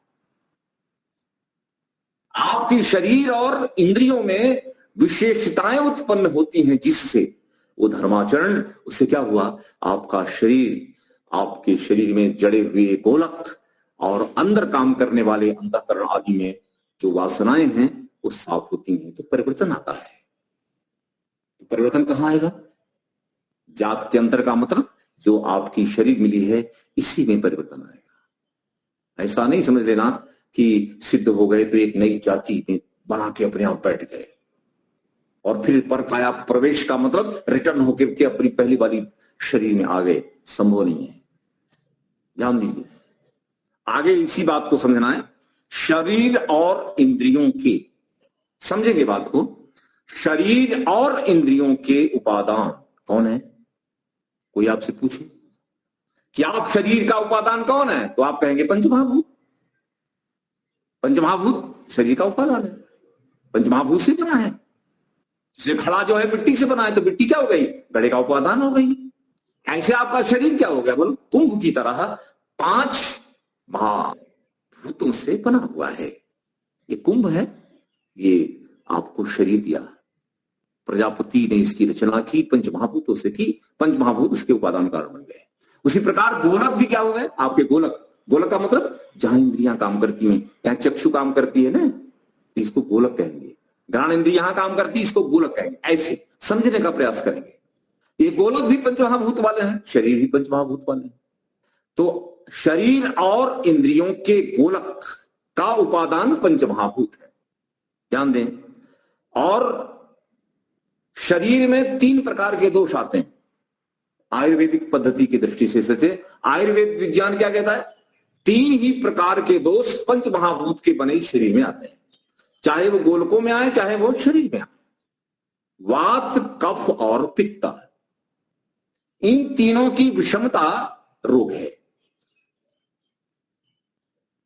आपकी शरीर और इंद्रियों में विशेषताएं उत्पन्न होती हैं, जिससे वो धर्माचरण, उससे क्या हुआ? आपका शरीर, आपके शरीर में जड़े हुए गोलक और अंदर काम करने वाले अंतःकरण आदि में जो वासनाएं हैं वो साफ होती हैं, तो परिवर्तन आता है। तो परिवर्तन कहां आएगा? जात्यंतर का मतलब जो आपकी शरीर मिली है, इसी में परिवर्तन आएगा। ऐसा नहीं समझ लेना कि सिद्ध हो गए तो एक नई जाति में बना के अपने आप बैठ गए और फिर पर काया प्रवेश का मतलब रिटर्न होकर के अपनी पहली वाली शरीर में आ गए। संभव नहीं है। ध्यान दीजिए, आगे इसी बात को समझना है। शरीर और इंद्रियों के, समझेंगे बात को, शरीर और इंद्रियों के उपादान कौन है? कोई आपसे पूछे कि आप शरीर का उपादान कौन है, तो आप कहेंगे पंचमहाभूत। पंचमहाभूत शरीर का उपादान है, पंचमहाभूत से बना है। जैसे घड़ा जो है मिट्टी से बना है, तो मिट्टी क्या हो गई? घड़े का उपादान हो गई। ऐसे आपका शरीर क्या हो गया? बोलो, कुंभ की तरह 5 महाभूतों से बना हुआ है। ये कुंभ है, ये आपको शरीर दिया। प्रजापति ने इसकी रचना की, पंचमहाभूतों से की, पंचमहाभूत उसके उपादान कारण बन गए। उसी प्रकार गोलक भी क्या हो गए? आपके गोलक, गोलक का मतलब जहां इंद्रियां काम करती हैं, यहाँ चक्षु काम करती है ना, तो इसको गोलक कहेंगे। घ्राण इंद्रिय यहां काम करती है, इसको गोलक कहेंगे। ऐसे समझने का प्रयास करेंगे। ये गोलक भी पंचमहाभूत वाले हैं, शरीर भी पंचमहाभूत वाले हैं। तो शरीर और इंद्रियों के गोलक का उपादान पंचमहाभूत है, ध्यान दें। और शरीर में 3 प्रकार के दोष आते हैं आयुर्वेदिक पद्धति की दृष्टि से। आयुर्वेद विज्ञान क्या कहता है? 3 ही प्रकार के दोष पंचमहाभूत के बने शरीर में आते हैं, चाहे वो गोलकों में आए, चाहे वो शरीर में आए। वात, कफ और पित्त, इन तीनों की विषमता रोग है।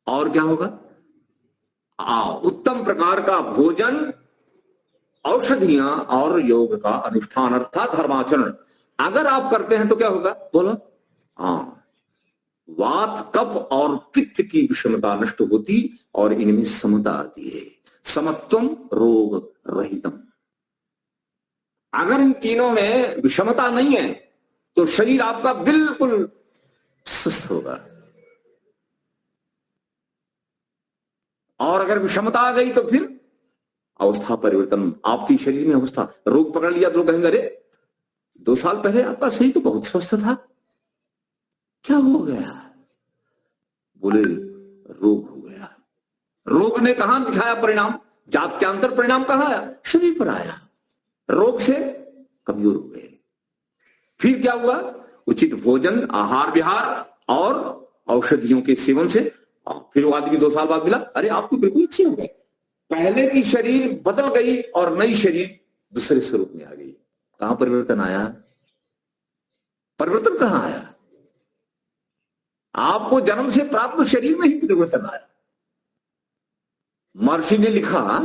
और क्या होगा? उत्तम प्रकार का भोजन, औषधियां और योग का अनुष्ठान अर्थात धर्माचरण अगर आप करते हैं तो क्या होगा? बोलो। वात, कफ और पित्त की विषमता नष्ट होती और इनमें समता आती है। समत्वम रोग रहितम। अगर इन तीनों में विषमता नहीं है तो शरीर आपका बिल्कुल स्वस्थ होगा। और अगर विषमता आ गई तो फिर अवस्था परिवर्तन, आपकी शरीर में अवस्था, रोग पकड़ लिया तो लोग कहेंगे अरे 2 साल पहले आपका शरीर तो बहुत स्वस्थ था, क्या हो गया? बोले रोग हो गया। रोग ने कहां दिखाया परिणाम? जात्यांतर परिणाम कहां आया? शरीर पर आया। रोग से कमजोर हो गए। फिर क्या हुआ? उचित भोजन, आहार विहार और औषधियों के सेवन से फिर वो आदमी 2 साल बाद मिला, अरे आप तो बिल्कुल अच्छे हो गए। पहले की शरीर बदल गई और नई शरीर दूसरे स्वरूप में आ गई। कहां परिवर्तन आया? परिवर्तन कहां आया? आपको जन्म से प्राप्त शरीर में ही परिवर्तन आया। महर्षि ने लिखा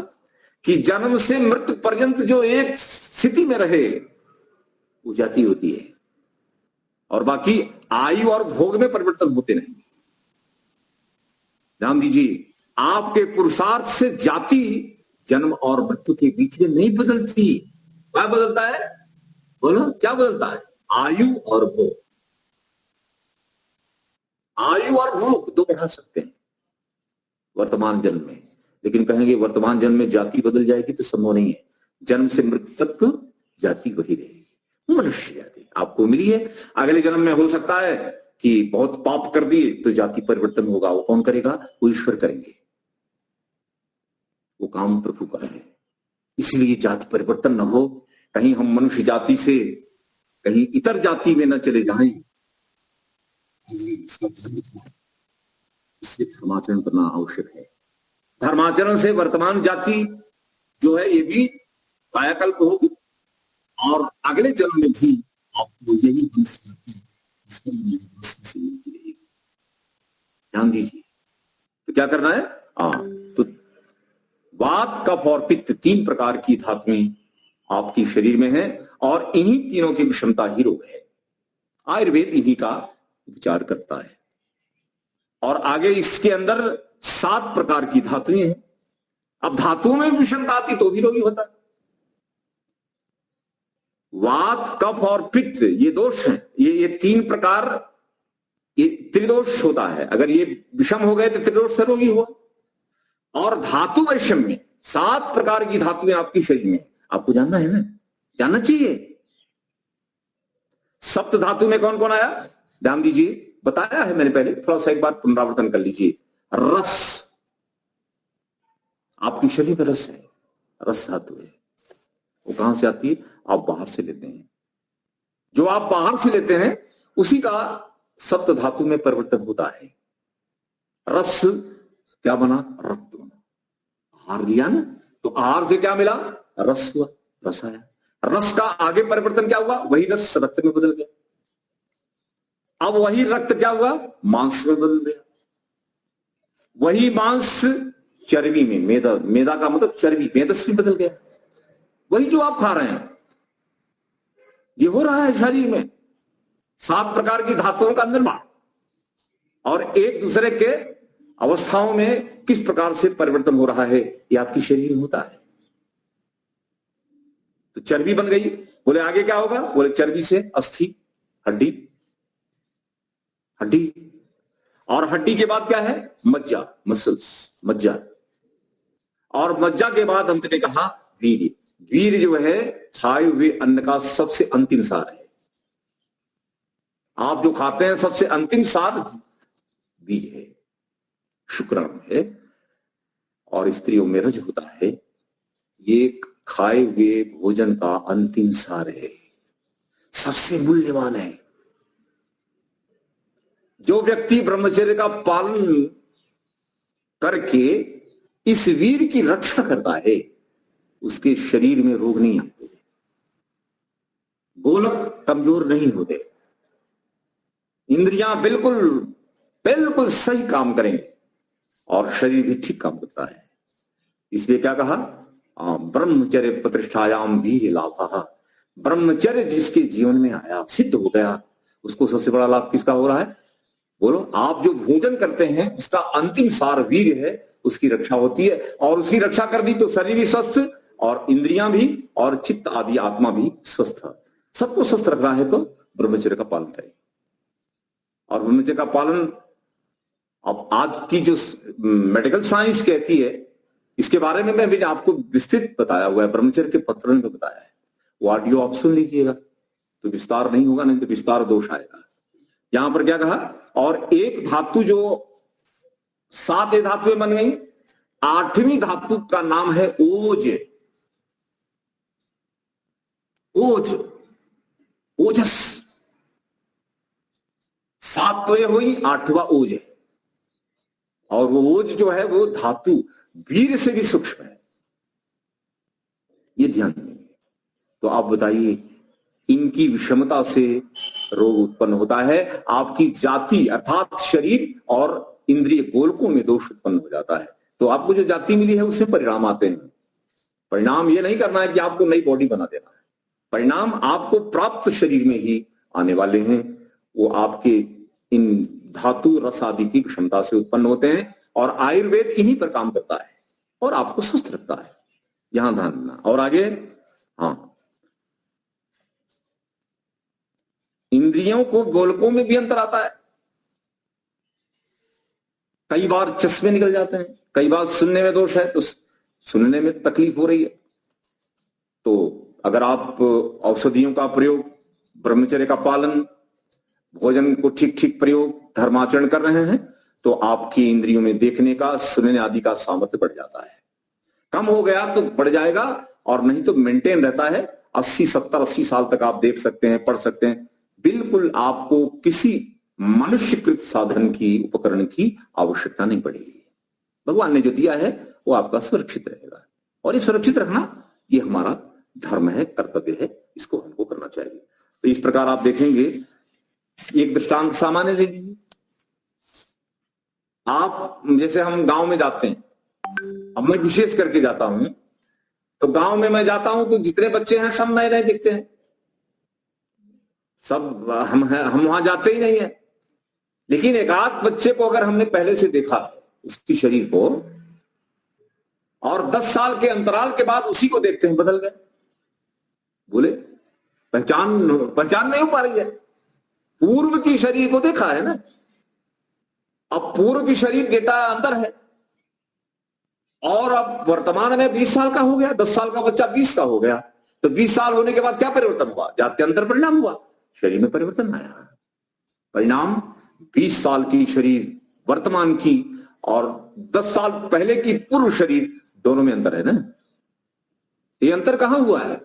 कि जन्म से मृत्यु पर्यंत जो एक स्थिति में रहे वो जाति होती है, और बाकी आयु और भोग में परिवर्तन होते नहीं। ध्यान दीजिए, आपके पुरुषार्थ से जाति जन्म और मृत्यु के बीच में नहीं बदलती। क्या बदलता है? बोलो, क्या बदलता है? आयु और भोग। आयु और भोग दो बढ़ा सकते हैं वर्तमान जन्म में, लेकिन कहेंगे वर्तमान जन्म में जाति बदल जाएगी तो संभव नहीं है। जन्म से मृत्यु तक जाति वही रहेगी, मनुष्य जाति आपको मिली है। अगले जन्म में हो सकता है कि बहुत पाप कर दिए तो जाति परिवर्तन होगा। वो कौन करेगा? वो ईश्वर करेंगे। वो काम प्रभु का है। इसलिए जाति परिवर्तन न हो, कहीं हम मनुष्य जाति से कहीं इतर जाति में न चले जाएं, इसका ध्यान रखना है। इसलिए धर्माचरण करना आवश्यक है। धर्माचरण से वर्तमान जाति जो है ये भी कायाकल्प होगी, और अगले जन्म में भी आपको यही मनुष्य जाति से मिलती रहेगी। ध्यान दीजिए। तो क्या करना है? तो वात, कफ और पित्त तीन प्रकार की धातुएं आपकी शरीर में है, और इन्हीं तीनों की विषमता ही रोग है। आयुर्वेद इन्हीं का विचार करता है। और आगे इसके अंदर 7 प्रकार की धातुएं हैं। अब धातुओं में विषमता आती तो भी रोगी होता है। वात, कफ और पित्त ये दोष हैं। ये 3 प्रकार, ये त्रिदोष होता है। अगर ये विषम हो गए तो त्रिदोष से रोगी हुआ। और धातु वैषम्य में 7 प्रकार की धातुएं आपकी शरीर में, आपको जानना है ना, जानना चाहिए। सप्त धातु में कौन कौन आया? ध्यान दीजिए, बताया है मैंने पहले, थोड़ा सा एक बार पुनरावर्तन कर लीजिए। रस, आपकी शरीर में रस है, रस धातु है। वो कहां से आती है? आप बाहर से लेते हैं। जो आप बाहर से लेते हैं उसी का सप्त धातु में परिवर्तन होता है। रस क्या बना? रक्त बना। आहार लिया ना, तो आहार से क्या मिला? रस हुआ, रस आया। रस का आगे परिवर्तन क्या हुआ? वही रस रक्त में बदल गया। अब वही रक्त क्या हुआ? मांस में बदल गया। वही मांस चर्बी में, मेदा, मेदा का मतलब चर्बी, मेदस में बदल गया। वही जो आप खा रहे हैं ये हो रहा है शरीर में। 7 प्रकार की धातुओं का निर्माण, और एक दूसरे के अवस्थाओं में किस प्रकार से परिवर्तन हो रहा है ये आपकी शरीर में होता है। तो चर्बी बन गई, बोले आगे क्या होगा? बोले चर्बी से अस्थि, हड्डी, हड्डी, और हड्डी के बाद क्या है? मज्जा, मसल्स, मज्जा, और मज्जा के बाद अंत में कहा वीर्य। वीर्य जो है खाए हुए अन्न का सबसे अंतिम सार है। आप जो खाते हैं सबसे अंतिम सार वीर्य है, शुक्राणु है। और स्त्रियों में रज होता है। ये खाए हुए भोजन का अंतिम सार है, सबसे मूल्यवान है। जो व्यक्ति ब्रह्मचर्य का पालन करके इस वीर की रक्षा करता है उसके शरीर में रोग नहीं आते, गोलक कमजोर नहीं होते, इंद्रियां बिल्कुल बिल्कुल सही काम करेंगे, और शरीर भी ठीक काम करता है। इसलिए क्या कहा? ब्रह्मचर्य प्रतिष्ठायाम भी लाभः। ब्रह्मचर्य जिसके जीवन में आया, सिद्ध हो गया, उसको सबसे बड़ा लाभ किसका हो रहा है? बोलो, आप जो भोजन करते हैं उसका अंतिम सार वीर्य है, उसकी रक्षा होती है। और उसकी रक्षा कर दी तो शरीर भी स्वस्थ, और इंद्रियां भी, और चित्त आदि आत्मा भी स्वस्थ। सबको स्वस्थ रखना है तो ब्रह्मचर्य का पालन करें। और ब्रह्मचर्य का पालन अब आज की जो मेडिकल साइंस कहती है, इसके बारे में मैं भी आपको विस्तृत बताया हुआ है, ब्रह्मचर्य के पत्र में बताया है। वो ऑडियो आप सुन लीजिएगा तो विस्तार नहीं होगा, नहीं तो विस्तार दोष आएगा। यहां पर क्या कहा? और एक धातु जो 7 धातुएं बन गई, 8वीं धातु का नाम है ओज। ओज, ओजस। 7 तो ये हुई, 8वां ओज है। और वो ओज जो है वो धातु वीर से भी सूक्ष्म है, ये ध्यान नहीं। तो आप बताइए, इनकी विषमता से रोग उत्पन्न होता है। आपकी जाति अर्थात शरीर और इंद्रिय गोलकों में दोष उत्पन्न हो जाता है। तो आपको जो जाति मिली है उसमें परिणाम आते हैं। परिणाम ये नहीं करना है कि आपको नई बॉडी बना देना है, परिणाम आपको प्राप्त शरीर में ही आने वाले हैं। वो आपके इन धातु रस आदि की विषमता से उत्पन्न होते हैं, और आयुर्वेद इन्हीं पर काम करता है और आपको स्वस्थ रखता है। यहां ध्यान देना। और आगे, हाँ, इंद्रियों को गोलकों में भी अंतर आता है। कई बार चश्मे निकल जाते हैं, कई बार सुनने में दोष है तो सुनने में तकलीफ हो रही है। तो अगर आप औषधियों का प्रयोग, ब्रह्मचर्य का पालन, भोजन को ठीक ठीक प्रयोग, धर्माचरण कर रहे हैं, तो आपकी इंद्रियों में देखने का, सुनने आदि का सामर्थ्य बढ़ जाता है। कम हो गया तो बढ़ जाएगा, और नहीं तो मेंटेन रहता है। 80 70 80 साल तक आप देख सकते हैं, पढ़ सकते हैं। बिल्कुल आपको किसी मनुष्यकृत साधन की, उपकरण की आवश्यकता नहीं पड़ेगी। भगवान ने जो दिया है वो आपका सुरक्षित रहेगा, और ये सुरक्षित रखना ये हमारा धर्म है, कर्तव्य है, इसको हमको करना चाहिए। तो इस प्रकार आप देखेंगे, एक दृष्टांत सामान्य ले लीजिए। आप, जैसे हम गांव में जाते हैं, अब मैं विशेष करके जाता हूं, तो गांव में मैं जाता हूं तो जितने बच्चे हैं सब नए नए दिखते हैं, सब हम वहां जाते ही नहीं है। लेकिन एक आध बच्चे को अगर हमने पहले से देखा है, उसकी शरीर को, और 10 साल के अंतराल के बाद उसी को देखते हैं, बदल गए, बोले पहचान नहीं हो पा रही है। पूर्व की शरीर को देखा है ना, अब पूर्व की शरीर डेटा अंदर है, और अब वर्तमान में 20 साल का हो गया, 10 साल का बच्चा 20 का हो गया, तो 20 साल होने के बाद क्या परिवर्तन हुआ? जात्यंतर परिणाम हुआ, शरीर में परिवर्तन आया। परिणाम 20 साल की शरीर वर्तमान की और 10 साल पहले की पूर्व शरीर, दोनों में अंतर है ना। ये अंतर कहां हुआ है?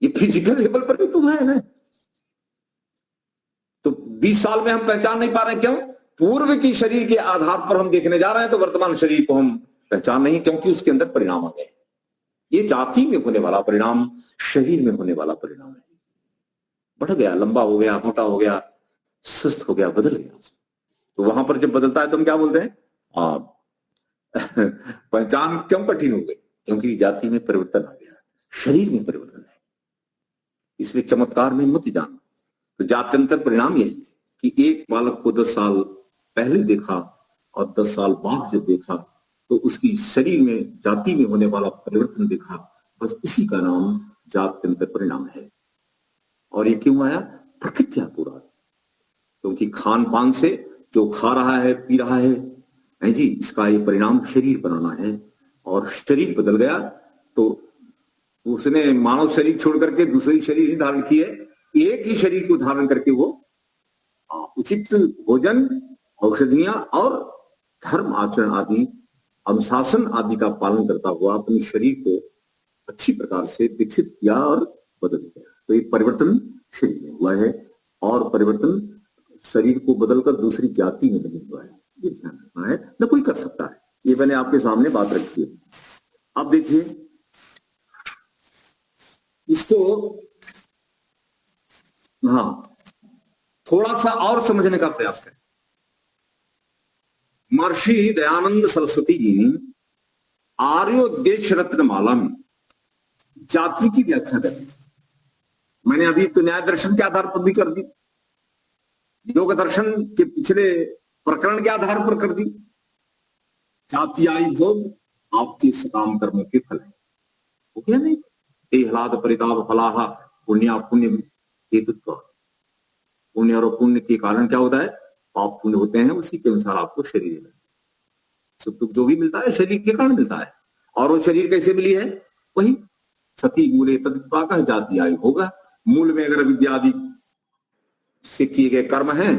ये फिजिकल लेवल पर भी तो है ना। तो 20 साल में हम पहचान नहीं पा रहे, क्यों? पूर्व की शरीर के आधार पर हम देखने जा रहे हैं, तो वर्तमान शरीर को हम पहचान नहीं, क्योंकि उसके अंदर परिणाम आ गए। ये जाति में होने वाला परिणाम शरीर में होने वाला परिणाम है। बढ़ गया, लंबा हो गया, मोटा हो गया, सुस्त हो गया, बदल गया। तो वहां पर जब बदलता है तो हम क्या बोलते हैं? पहचान क्यों कठिन हो गई? क्योंकि जाति में परिवर्तन आ गया, शरीर में परिवर्तन है। इसलिए चमत्कार में मत जाना। तो जात्यंतर परिणाम यही है कि एक बालक को 10 साल पहले देखा और 10 साल बाद जब देखा, तो उसकी शरीर में, जाति में होने वाला परिवर्तन देखा। बस इसी का नाम जात्यंतर परिणाम है। और ये क्यों आया? प्रकृति पूरा, क्योंकि खान पान से जो खा रहा है, पी रहा है जी, इसका ये परिणाम शरीर बनाना है। और शरीर बदल गया तो उसने मानव शरीर छोड़ करके दूसरी शरीर ही धारण की है। एक ही शरीर को धारण करके वो उचित भोजन, औषधियां और धर्म आचरण आदि, अनुशासन आदि का पालन करता हुआ अपने शरीर को अच्छी प्रकार से विकसित किया और बदल गया। तो ये परिवर्तन शरीर में हुआ है, और परिवर्तन शरीर को बदलकर दूसरी जाति में नहीं हुआ है। ये ध्यान रखना है, न कोई कर सकता है। ये मैंने आपके सामने बात रखी है। अब देखिए इसको, हाँ, थोड़ा सा और समझने का प्रयास करें। महर्षि दयानंद सरस्वती जी ने आर्योदेश रत्नमाला में जाति की व्याख्या कर दी। मैंने अभी तो न्याय दर्शन के आधार पर भी कर दी, योग दर्शन के पिछले प्रकरण के आधार पर कर दी। जातियाई भोग आपके सकाम कर्मों के फल है, वो क्या नहीं? ह्लाद परिताप फलाहा पुण्य पुण्य हेतुत्व। पुण्य और पुण्य के कारण क्या होता है? पाप पुण्य होते हैं, उसी के अनुसार आपको शरीर मिलता है। सुख दुख जो भी मिलता है शरीर के कारण मिलता है। और वो शरीर कैसे मिली है? वही सती मूले तदित्वा का जाति आयु होगा। मूल में अगर विद्या आदि से किए गए कर्म हैं,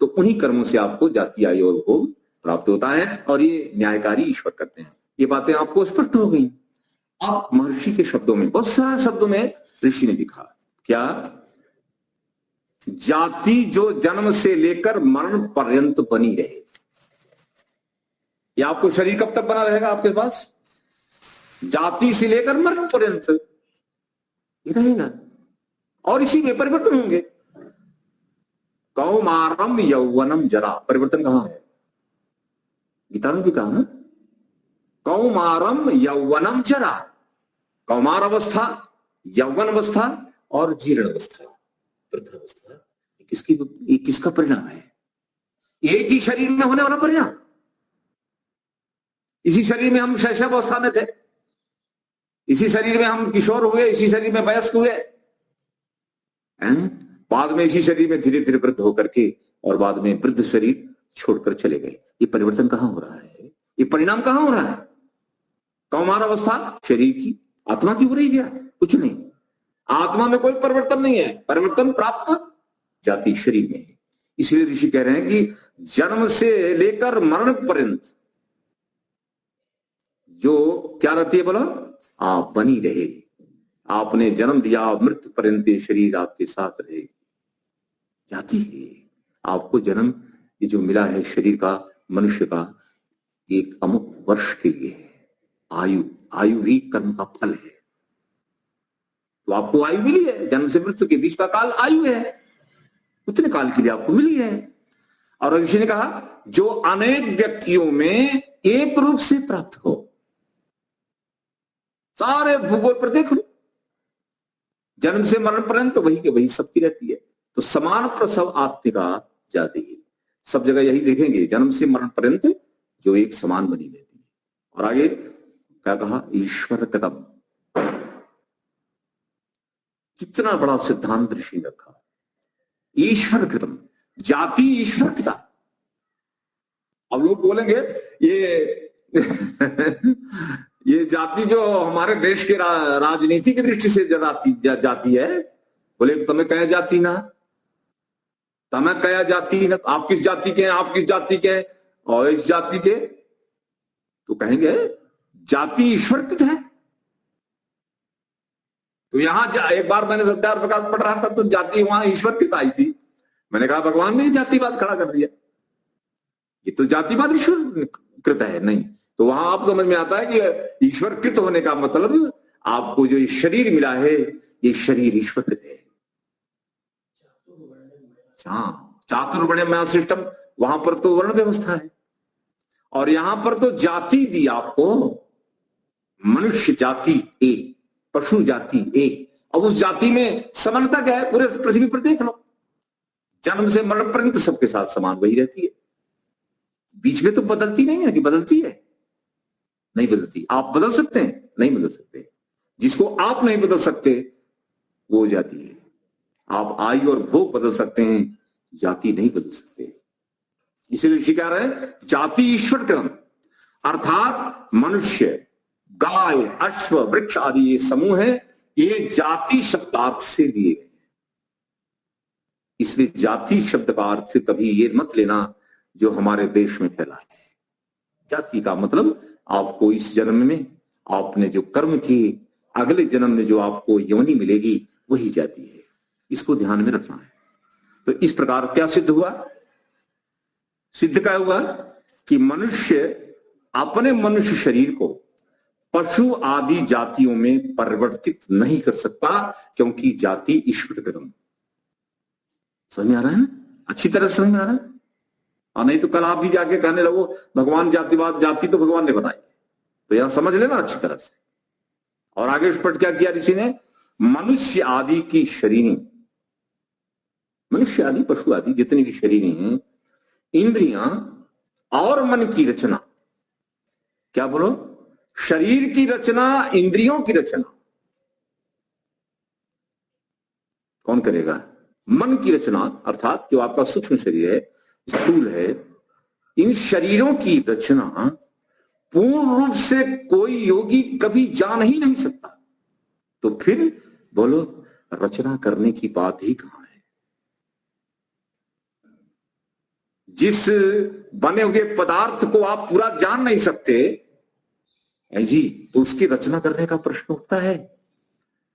तो उन्हीं कर्मों से आपको जाति आयु और भोग प्राप्त होता है, और ये न्यायकारी ईश्वर करते हैं। ये बातें आपको स्पष्ट हो गई। अब महर्षि के शब्दों में, बहुत सारे शब्दों में ऋषि ने लिखा क्या? जाति जो जन्म से लेकर मरण पर्यंत बनी रहे। या आपको शरीर कब तक बना रहेगा आपके पास? जाति से लेकर मरण पर्यंत ये रहेगा और इसी में परिवर्तन होंगे। कौमारम यौवनम जरा, परिवर्तन कहां है? गीता में भी कहा ना, कौमारम यौवनम जरा, कौमार अवस्था, यौवन अवस्था और जीर्ण अवस्था, वृद्ध अवस्था, किसका परिणाम है? एक ही शरीर में होने वाला परिणाम। इसी शरीर में हम शैशवावस्था में थे, इसी शरीर में हम किशोर हुए, इसी शरीर में वयस्क हुए, बाद में इसी शरीर में धीरे धीरे वृद्ध होकर के और बाद में वृद्ध शरीर छोड़कर चले गए। ये परिवर्तन कहां हो रहा है? ये परिणाम कहां हो रहा है? कौमार अवस्था शरीर की, आत्मा की हो रही क्या? कुछ नहीं, आत्मा में कोई परिवर्तन नहीं है, परिवर्तन प्राप्त जाति शरीर में है। इसलिए ऋषि कह रहे हैं कि जन्म से लेकर मरण पर्यंत जो क्या रहती है, बोलो, आप बनी रहे, आपने जन्म दिया, मृत्यु पर्यंत शरीर आपके साथ रहे, जाति है। आपको जन्म ये जो मिला है शरीर का, मनुष्य का, एक अमुक वर्ष के लिए है। आयु, आयु भी कर्म का फल है। तो आपको आयु मिली है, जन्म से मृत्यु के बीच का काल आयु है, उतने काल के लिए आपको मिली है। और ऋषि ने कहा जो अनेक व्यक्तियों में एक रूप से प्राप्त हो। सारे भूगोल पर देख लो, जन्म से मरण पर्यंत वही के वही सबकी रहती है। तो समान प्रसव आत्मिका जाति है, सब जगह यही देखेंगे, जन्म से मरण पर्यंत जो एक समान बनी रहती है। और आगे क्या कहा? ईश्वर कदम, कितना बड़ा सिद्धांत ऋषि ने रखा। ईश्वर कृतम, जाति ईश्वर कृता। अब लोग बोलेंगे ये ये जाति जो हमारे देश के राजनीति की दृष्टि से जाति है, बोले तुम्हें कया जाति ना, तुम्हें कया जाति ना, आप किस जाति के हैं, आप किस जाति के हैं, और इस जाति के, तो कहेंगे जाति ईश्वरकृत है। तो यहां एक बार मैंने सत्यार प्रकाश पढ़ रहा था तो जाति वहां ईश्वरकृत आई थी। मैंने कहा भगवान ने जातिवाद खड़ा कर दिया, ये तो जातिवाद ईश्वर कृत है। नहीं, तो वहां आप समझ में आता है कि ईश्वर कृत होने का मतलब आपको जो शरीर मिला है ये शरीर ईश्वर कृत है। चातुर्वर्ण्य सिस्टम, वहां पर तो वर्ण व्यवस्था है और यहां पर तो जाति दी आपको, मनुष्य जाति एक, पशु जाति एक। अब उस जाति में समानता क्या है? पूरे पृथ्वी पर देख लो, जन्म से मरण पर्यंत सबके साथ समान वही रहती है। बीच में तो बदलती नहीं है कि बदलती है? नहीं बदलती। आप बदल सकते हैं? नहीं बदल सकते। जिसको आप नहीं बदल सकते वो जाति है। आप आयु और भोग बदल सकते हैं, जाति नहीं बदल सकते। इसीलिए ऋषि कह रहे हैं जाति ईश्वर क्रम, अर्थात मनुष्य, गाय, अश्व, वृक्ष आदि ये समूह है, ये जाति शब्दार्थ से लिए गए। इसलिए जाति शब्द का अर्थ कभी ये मत लेना जो हमारे देश में फैला है। जाति का मतलब आपको इस जन्म में आपने जो कर्म किए, अगले जन्म में जो आपको योनि मिलेगी वही जाति है। इसको ध्यान में रखना है। तो इस प्रकार क्या सिद्ध हुआ? सिद्ध क्या हुआ कि मनुष्य अपने मनुष्य शरीर को पशु आदि जातियों में परिवर्तित नहीं कर सकता, क्योंकि जाति ईश्वर कृतम। समझ में आ रहा है ना? अच्छी तरह से समझ में आ रहा है? और नहीं तो कल आप भी जाके कहने लगो भगवान जातिवाद, जाति तो भगवान ने बनाई। तो यहां समझ लेना अच्छी तरह से। और आगे स्पष्ट क्या किया ऋषि ने? मनुष्य आदि की शरीरी, मनुष्य आदि पशु आदि जितनी भी शरीरी हैं, इंद्रियां और मन की रचना, क्या बोलो? शरीर की रचना, इंद्रियों की रचना कौन करेगा? मन की रचना, अर्थात जो आपका सूक्ष्म शरीर है, स्थूल है, इन शरीरों की रचना पूर्ण रूप से कोई योगी कभी जान ही नहीं सकता। तो फिर बोलो रचना करने की बात ही कहां है? जिस बने हुए पदार्थ को आप पूरा जान नहीं सकते जी, तो उसकी रचना करने का प्रश्न उठता है।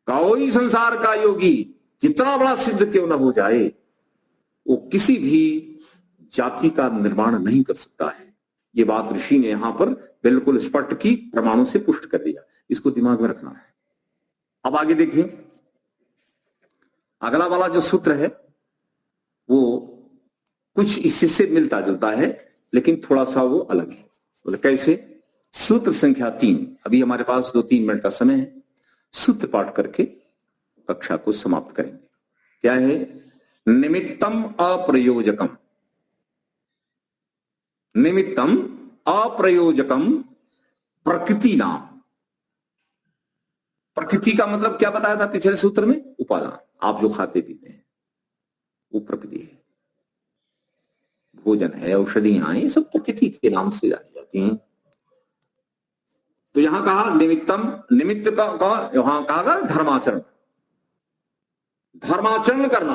कोई संसार का योगी जितना बड़ा सिद्ध क्यों ना हो जाए, वो किसी भी जाति का निर्माण नहीं कर सकता है। ये बात ऋषि ने यहां पर बिल्कुल स्पष्ट की, प्रमाणों से पुष्ट कर दिया। इसको दिमाग में रखना है। अब आगे देखिए, अगला वाला जो सूत्र है वो कुछ इससे मिलता जुलता है, लेकिन थोड़ा सा वो अलग है। बोले कैसे? सूत्र संख्या 3। अभी हमारे पास 2-3 मिनट का समय है, सूत्र पाठ करके कक्षा को समाप्त करेंगे। क्या है? निमित्तम अप्रयोजकम, निमित्तम अप्रयोजकम प्रकृति नाम। प्रकृति का मतलब क्या बताया था पिछले सूत्र में? उपादान। आप जो खाते पीते हैं वो प्रकृति है, भोजन है, औषधियां, ये सब प्रकृति के नाम से जानी जाती हैं। तो यहां कहा निमित्तम, निमित्त का यहां कहा धर्माचरण, धर्माचरण करना।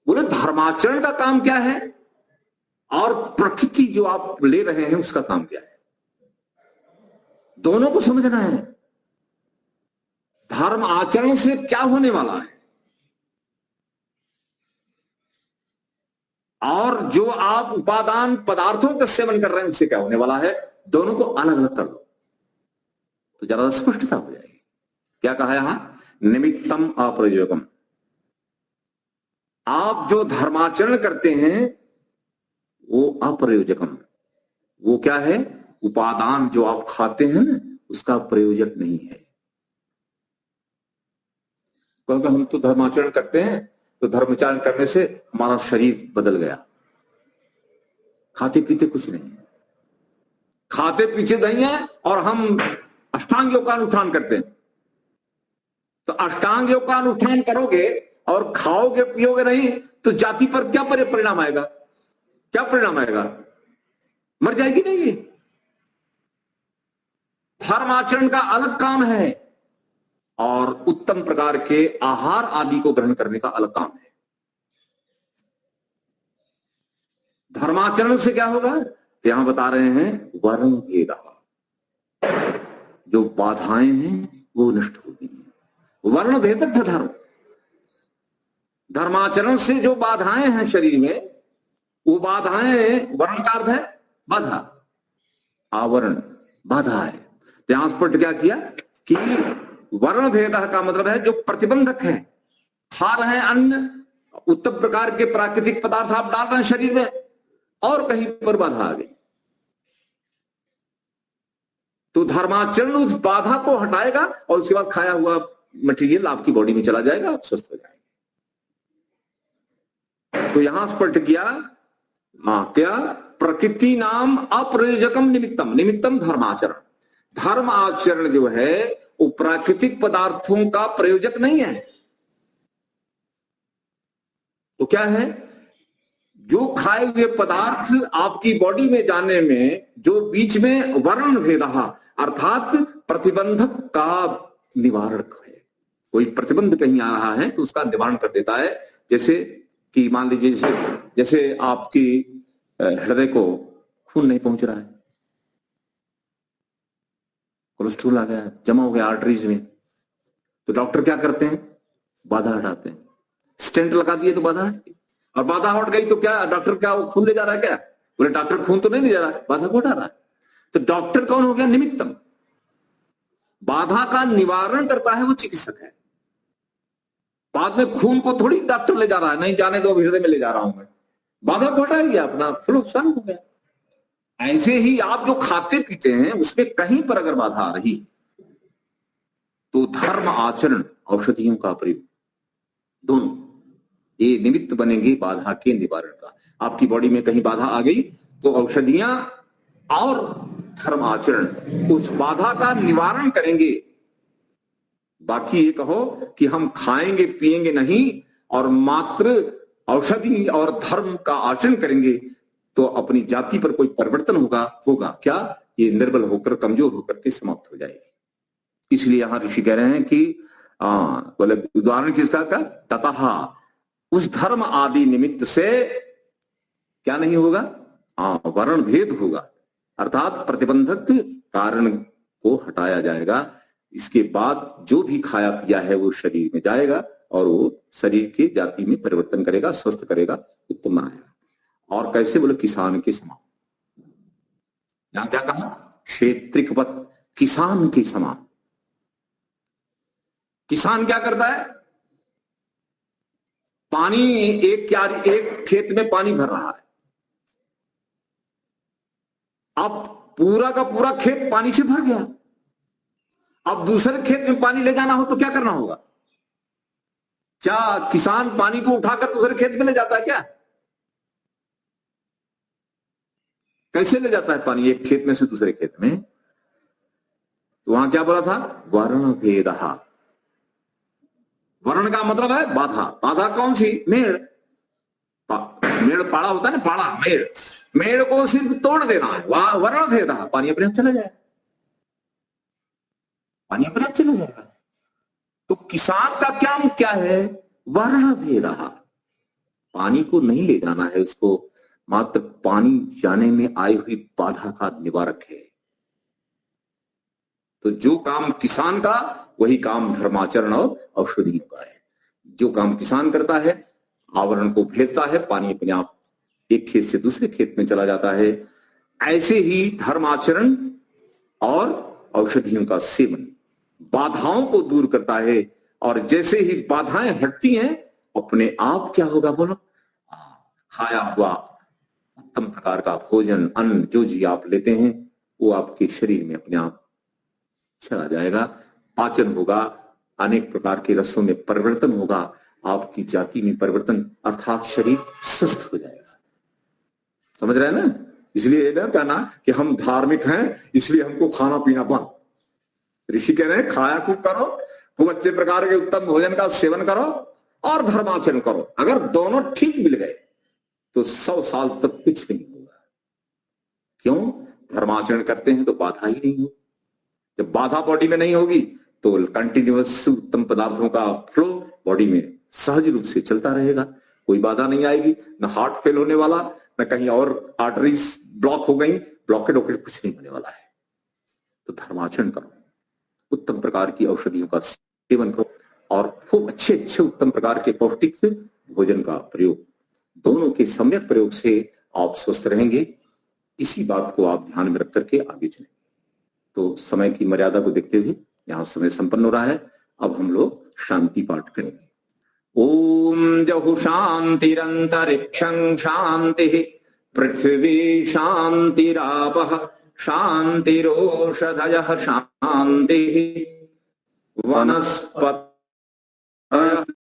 बोले धर्माचरण का काम क्या है और प्रकृति जो आप ले रहे हैं उसका काम क्या है, दोनों को समझना है। धर्म आचरण से क्या होने वाला है और जो आप उपादान पदार्थों का सेवन कर रहे हैं उससे क्या होने वाला है, दोनों को अलग अलग कर लो तो ज्यादा स्पष्टता हो जाएगी। क्या कहा यहां? निमित्तम अप्रयोजकम। आप जो धर्माचरण करते हैं वो अप्रयोजकम, वो क्या है? उपादान जो आप खाते हैं ना उसका प्रयोजक नहीं है। क्योंकि हम तो धर्माचरण करते हैं तो धर्माचरण करने से हमारा शरीर बदल गया, खाते पीते कुछ नहीं है, खाते पीछे नहीं है और हम अष्टांग योग का अनुष्ठान करते हैं। तो अष्टांग योग का अनुष्ठान करोगे और खाओगे पियोगे नहीं तो जाति पर क्या परिणाम आएगा? क्या परिणाम आएगा? मर जाएगी नहीं। धर्म आचरण का अलग काम है और उत्तम प्रकार के आहार आदि को ग्रहण करने का अलग काम है। धर्माचरण से क्या होगा? यहां बता रहे हैं वर्ण भेद, जो बाधाएं हैं वो नष्ट होती हैं। वर्ण भेद धर्म, धर्माचरण से जो बाधाएं हैं शरीर में, वो बाधाएं, वर्ण का अर्थ है बाधा, आवरण, बाधा है। यहां स्पष्ट क्या किया कि वर्ण भेद का मतलब है जो प्रतिबंधक है। खा रहे हैं अन्न, उत्तम प्रकार के प्राकृतिक पदार्थ आप डाल रहे हैं शरीर में और कहीं पर बाधा आ गई तो धर्माचरण उस बाधा को हटाएगा और उसके बाद खाया हुआ मटेरियल आपकी बॉडी में चला जाएगा, आप स्वस्थ हो जाएंगे। तो यहां स्पष्ट किया क्या? प्रकृति नाम अप्रयोजकम निमित्तम, निमित्तम धर्माचरण। धर्म आचरण जो है वो प्राकृतिक पदार्थों का प्रयोजक नहीं है। तो क्या है? जो खाए हुए पदार्थ आपकी बॉडी में जाने में जो बीच में वर्ण भेद अर्थात प्रतिबंधक का निवारण है। कोई प्रतिबंध कहीं आ रहा है तो उसका निवारण कर देता है। जैसे कि मान लीजिए जैसे आपकी हृदय को खून नहीं पहुंच रहा है, कोलेस्ट्रॉल आ गया, जमा हो गया आर्टरीज में, तो डॉक्टर क्या करते हैं? बाधा हटाते हैं। स्टेंट लगा दिए तो बाधा हट गई, और बाधा हट गई तो क्या डॉक्टर क्या वो खून ले जा रहा है? क्या बोले डॉक्टर खून तो नहीं ले जा रहा है, बाधा को हटा रहा है। तो डॉक्टर कौन हो गया? निमित्तम। बाधा का निवारण करता है वो चिकित्सक है। बाद में खून को थोड़ी डॉक्टर ले जा रहा है, नहीं जाने दो हृदय में ले जा रहा हूं मैं, बाधा को हटा गया, अपना फ्लो शांत हो गया। ऐसे ही आप जो खाते पीते हैं उसमें कहीं पर अगर बाधा आ रही तो धर्म आचरण, औषधियों का प्रयोग, दोनों ये निमित्त बनेंगे बाधा के निवारण का। आपकी बॉडी में कहीं बाधा आ गई तो औषधियां और धर्म आचरण उस बाधा का निवारण करेंगे। बाकी ये कहो कि हम खाएंगे पिएंगे नहीं और मात्र औषधि और धर्म का आचरण करेंगे तो अपनी जाति पर कोई परिवर्तन होगा क्या? ये निर्बल होकर, कमजोर होकर के समाप्त हो जाएगी। इसलिए यहां ऋषि कह रहे हैं कि बोले उदाहरण किसका का? ततः, उस धर्म आदि निमित्त से क्या नहीं होगा? वर्ण भेद होगा, अर्थात प्रतिबंधक कारण को हटाया जाएगा। इसके बाद जो भी खाया पिया है वो शरीर में जाएगा और वो शरीर की जाति में परिवर्तन करेगा, स्वस्थ करेगा, उत्तम बनाएगा। और कैसे? बोले किसान के समान। यहां क्या कहा? क्षेत्रिकवत किसान के समान। किसान क्या करता है? पानी एक खेत में पानी भर रहा है, अब पूरा का पूरा खेत पानी से भर गया। अब दूसरे खेत में पानी ले जाना हो तो क्या करना होगा? क्या किसान पानी को उठाकर दूसरे खेत में ले जाता है क्या? कैसे ले जाता है पानी एक खेत में से दूसरे खेत में? तो वहां क्या बोला था? वर्ण भेद। वर्ण का मतलब है बाधा। बाधा कौन सी? मेड़। मेड़ पाड़ा होता है ना, पाड़ा मेड़। मेड़ को सिर्फ तोड़ देना है, वहां वर्ण भेद। पानी अपने आप चला जाएगा, पानी अपने आप चला जाएगा। तो किसान का काम क्या है? वर्ण भेद। पानी को नहीं ले जाना है उसको, मात्र पानी जाने में आई हुई बाधा का निवारक है। तो जो काम किसान का, वही काम धर्माचरण और औषधियों का है। जो काम किसान करता है, आवरण को भेदता है, पानी अपने आप एक खेत से दूसरे खेत में चला जाता है। ऐसे ही धर्माचरण और औषधियों का सेवन बाधाओं को दूर करता है, और जैसे ही बाधाएं हटती हैं, अपने आप क्या होगा बोलो? खाया हुआ उत्तम प्रकार का भोजन, अन्न जो जी आप लेते हैं, वो आपके शरीर में अपने आप चला जाएगा, पाचन होगा, अनेक प्रकार के रसों में परिवर्तन होगा, आपकी जाति में परिवर्तन, अर्थात शरीर स्वस्थ हो जाएगा। समझ रहे हैं ना? इसलिए ना कहना कि हम धार्मिक हैं इसलिए हमको खाना पीना बंद। ऋषि कह रहे हैं खाया खूब करो, खूब अच्छे प्रकार के उत्तम भोजन का सेवन करो और धर्माचरण करो। अगर दोनों ठीक मिल गए तो 100 साल तक कुछ नहीं होगा। क्यों? धर्माचरण करते हैं तो बाधा ही नहीं होगी। जब बाधा बॉडी में नहीं होगी तो कंटिन्यूअस उत्तम पदार्थों का फ्लो बॉडी में सहज रूप से चलता रहेगा, कोई बाधा नहीं आएगी। न हार्ट फेल होने वाला, न कहीं और आर्टरीज ब्लॉक हो गई, ब्लॉकेड वॉकेड कुछ नहीं होने वाला है। तो धर्माचरण करो, उत्तम प्रकार की औषधियों का सेवन करो और खूब अच्छे अच्छे उत्तम प्रकार के पौष्टिक भोजन का प्रयोग, दोनों के सम्यक प्रयोग से आप स्वस्थ रहेंगे। इसी बात को आप ध्यान में रख करके आगे चलें। तो समय की मर्यादा को देखते हुए यहां समय संपन्न हो रहा है। अब हम लोग शांति पाठ करेंगे। ओम जहु शांतिरंतरिक्षं शांति, पृथ्वी शांतिरापः शांतिरोषधयः शांति, वनस्पतयः